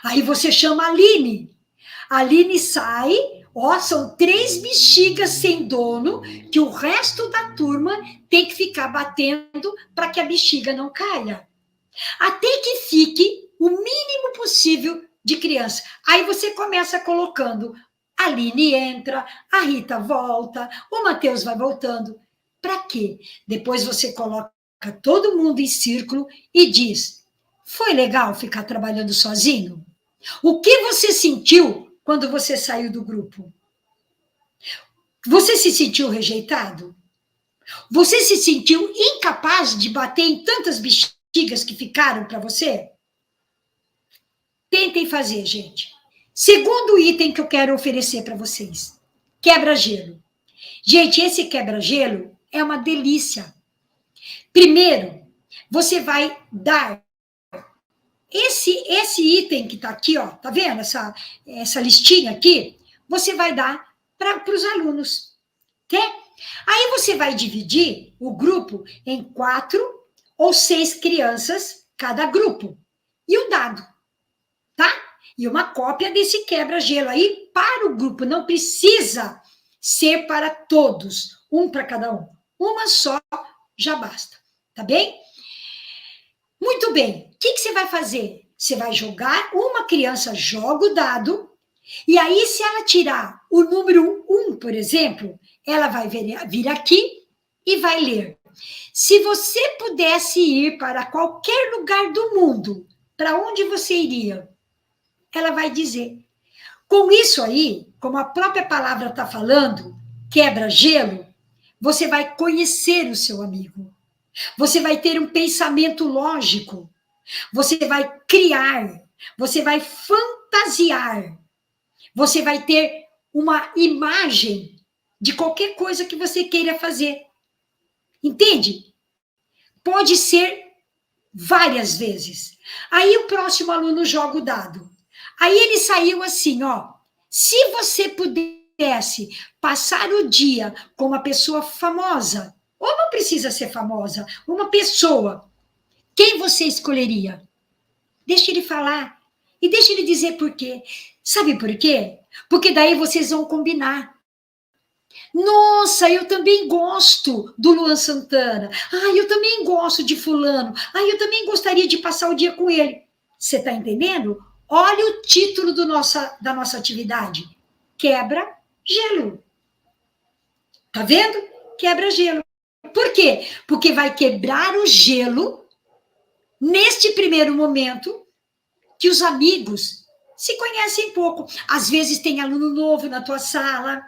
Aí você chama a Aline. A Aline sai, são 3 bexigas sem dono, que o resto da turma tem que ficar batendo para que a bexiga não caia. Até que fique o mínimo possível de criança. Aí você começa colocando, a Aline entra, a Rita volta, o Mateus vai voltando. Para quê? Depois você coloca todo mundo em círculo e diz, foi legal ficar trabalhando sozinho? O que você sentiu quando você saiu do grupo? Você se sentiu rejeitado? Você se sentiu incapaz de bater em tantas bexigas que ficaram para você? Tentem fazer, gente. Segundo item que eu quero oferecer para vocês. Quebra-gelo. Gente, esse quebra-gelo é uma delícia. Primeiro, você vai dar esse item que está aqui, tá vendo? Essa listinha aqui, você vai dar para os alunos. Tá? Aí você vai dividir o grupo em 4 ou 6 crianças, cada grupo. E o dado, tá? E uma cópia desse quebra-gelo aí para o grupo. Não precisa ser para todos, um para cada um. Uma só já basta, tá bem? Muito bem. O que você vai fazer? Você vai jogar, uma criança joga o dado, e aí se ela tirar o número 1, por exemplo, ela vai vir aqui e vai ler. Se você pudesse ir para qualquer lugar do mundo, para onde você iria? Ela vai dizer. Com isso aí, como a própria palavra está falando, quebra-gelo, você vai conhecer o seu amigo. Você vai ter um pensamento lógico. Você vai criar. Você vai fantasiar. Você vai ter uma imagem de qualquer coisa que você queira fazer. Entende? Pode ser várias vezes. Aí o próximo aluno joga o dado. Aí ele saiu assim, se você pudesse passar o dia com uma pessoa famosa, ou não precisa ser famosa, uma pessoa, quem você escolheria? Deixa ele falar. E deixa ele dizer por quê. Sabe por quê? Porque daí vocês vão combinar. Nossa, eu também gosto do Luan Santana. Eu também gosto de fulano. Eu também gostaria de passar o dia com ele. Você está entendendo? Olha o título da nossa atividade. Quebra-gelo. Tá vendo? Quebra-gelo. Por quê? Porque vai quebrar o gelo neste primeiro momento que os amigos se conhecem pouco. Às vezes tem aluno novo na tua sala,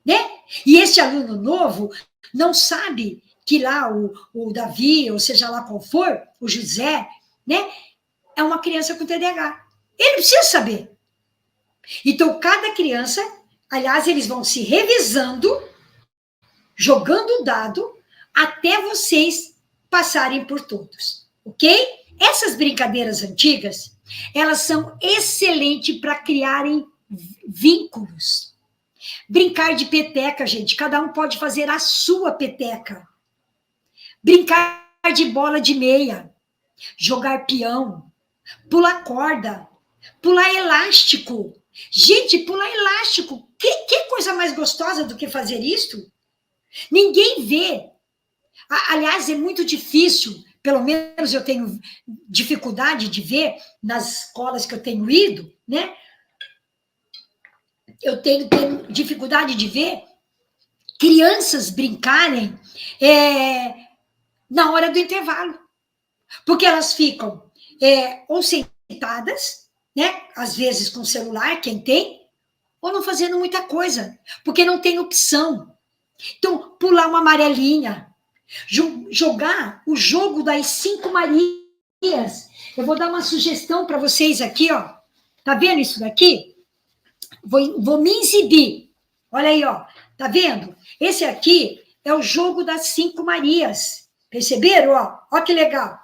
né? E esse aluno novo não sabe que lá o Davi, ou seja lá qual for, o José, né? É uma criança com TDAH. Ele precisa saber. Então, cada criança, aliás, eles vão se revisando, jogando o dado, até vocês passarem por todos, ok? Essas brincadeiras antigas, Elas são excelentes para criarem vínculos. Brincar de peteca, gente, cada um pode fazer a sua peteca. Brincar de bola de meia, jogar peão, pular corda, pular elástico. Gente, pular elástico, que coisa mais gostosa do que fazer isso? Ninguém vê. Aliás, é muito difícil, pelo menos eu tenho dificuldade de ver nas escolas que eu tenho ido, né? Eu tenho dificuldade de ver crianças brincarem na hora do intervalo. Porque elas ficam ou sentadas, né? Às vezes com celular, quem tem, ou não fazendo muita coisa, porque não tem opção. Então, pular uma amarelinha, jogar o jogo das 5 Marias. Eu vou dar uma sugestão para vocês aqui, ó. Tá vendo isso daqui? Vou me exibir. Olha aí, ó. Tá vendo? Esse aqui é o jogo das 5 Marias. Perceberam? Ó que legal.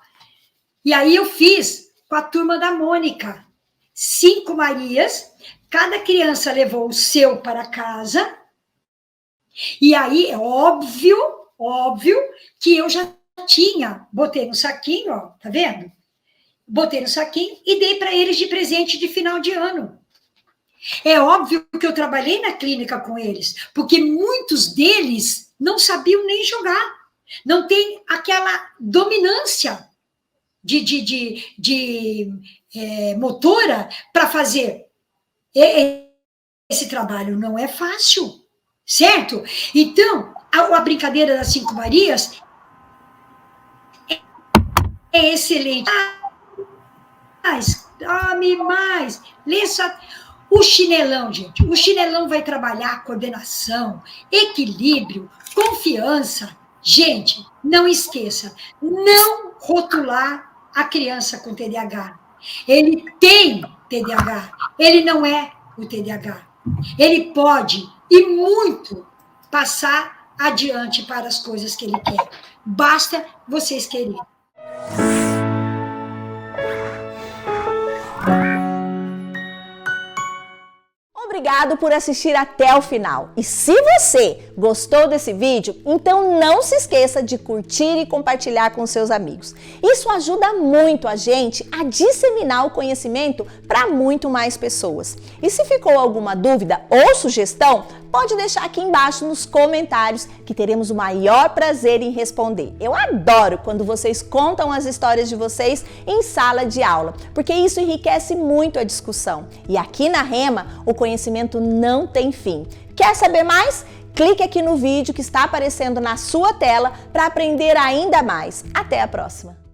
E aí eu fiz com a turma da Mônica. 5 Marias. Cada criança levou o seu para casa. E aí é óbvio que eu já tinha. Botei no saquinho, ó. Tá vendo? Botei no saquinho e dei para eles de presente de final de ano. É óbvio que eu trabalhei na clínica com eles, porque muitos deles não sabiam nem jogar, não tem aquela dominância de motora para fazer. Esse trabalho não é fácil, certo? Então, a brincadeira das 5 Marias é excelente. Dorme mais, lê só. O chinelão, gente, o chinelão vai trabalhar coordenação, equilíbrio, confiança. Gente, não esqueça, não rotular a criança com TDAH. Ele tem TDAH, ele não é o TDAH. Ele pode, e muito, passar adiante para as coisas que ele quer. Basta vocês quererem. Obrigado por assistir até o final. E se você gostou desse vídeo, então não se esqueça de curtir e compartilhar com seus amigos. Isso ajuda muito a gente a disseminar o conhecimento para muito mais pessoas. E se ficou alguma dúvida ou sugestão, pode deixar aqui embaixo nos comentários que teremos o maior prazer em responder. Eu adoro quando vocês contam as histórias de vocês em sala de aula, porque isso enriquece muito a discussão. E aqui na Rema, o conhecimento não tem fim. Quer saber mais? Clique aqui no vídeo que está aparecendo na sua tela para aprender ainda mais. Até a próxima!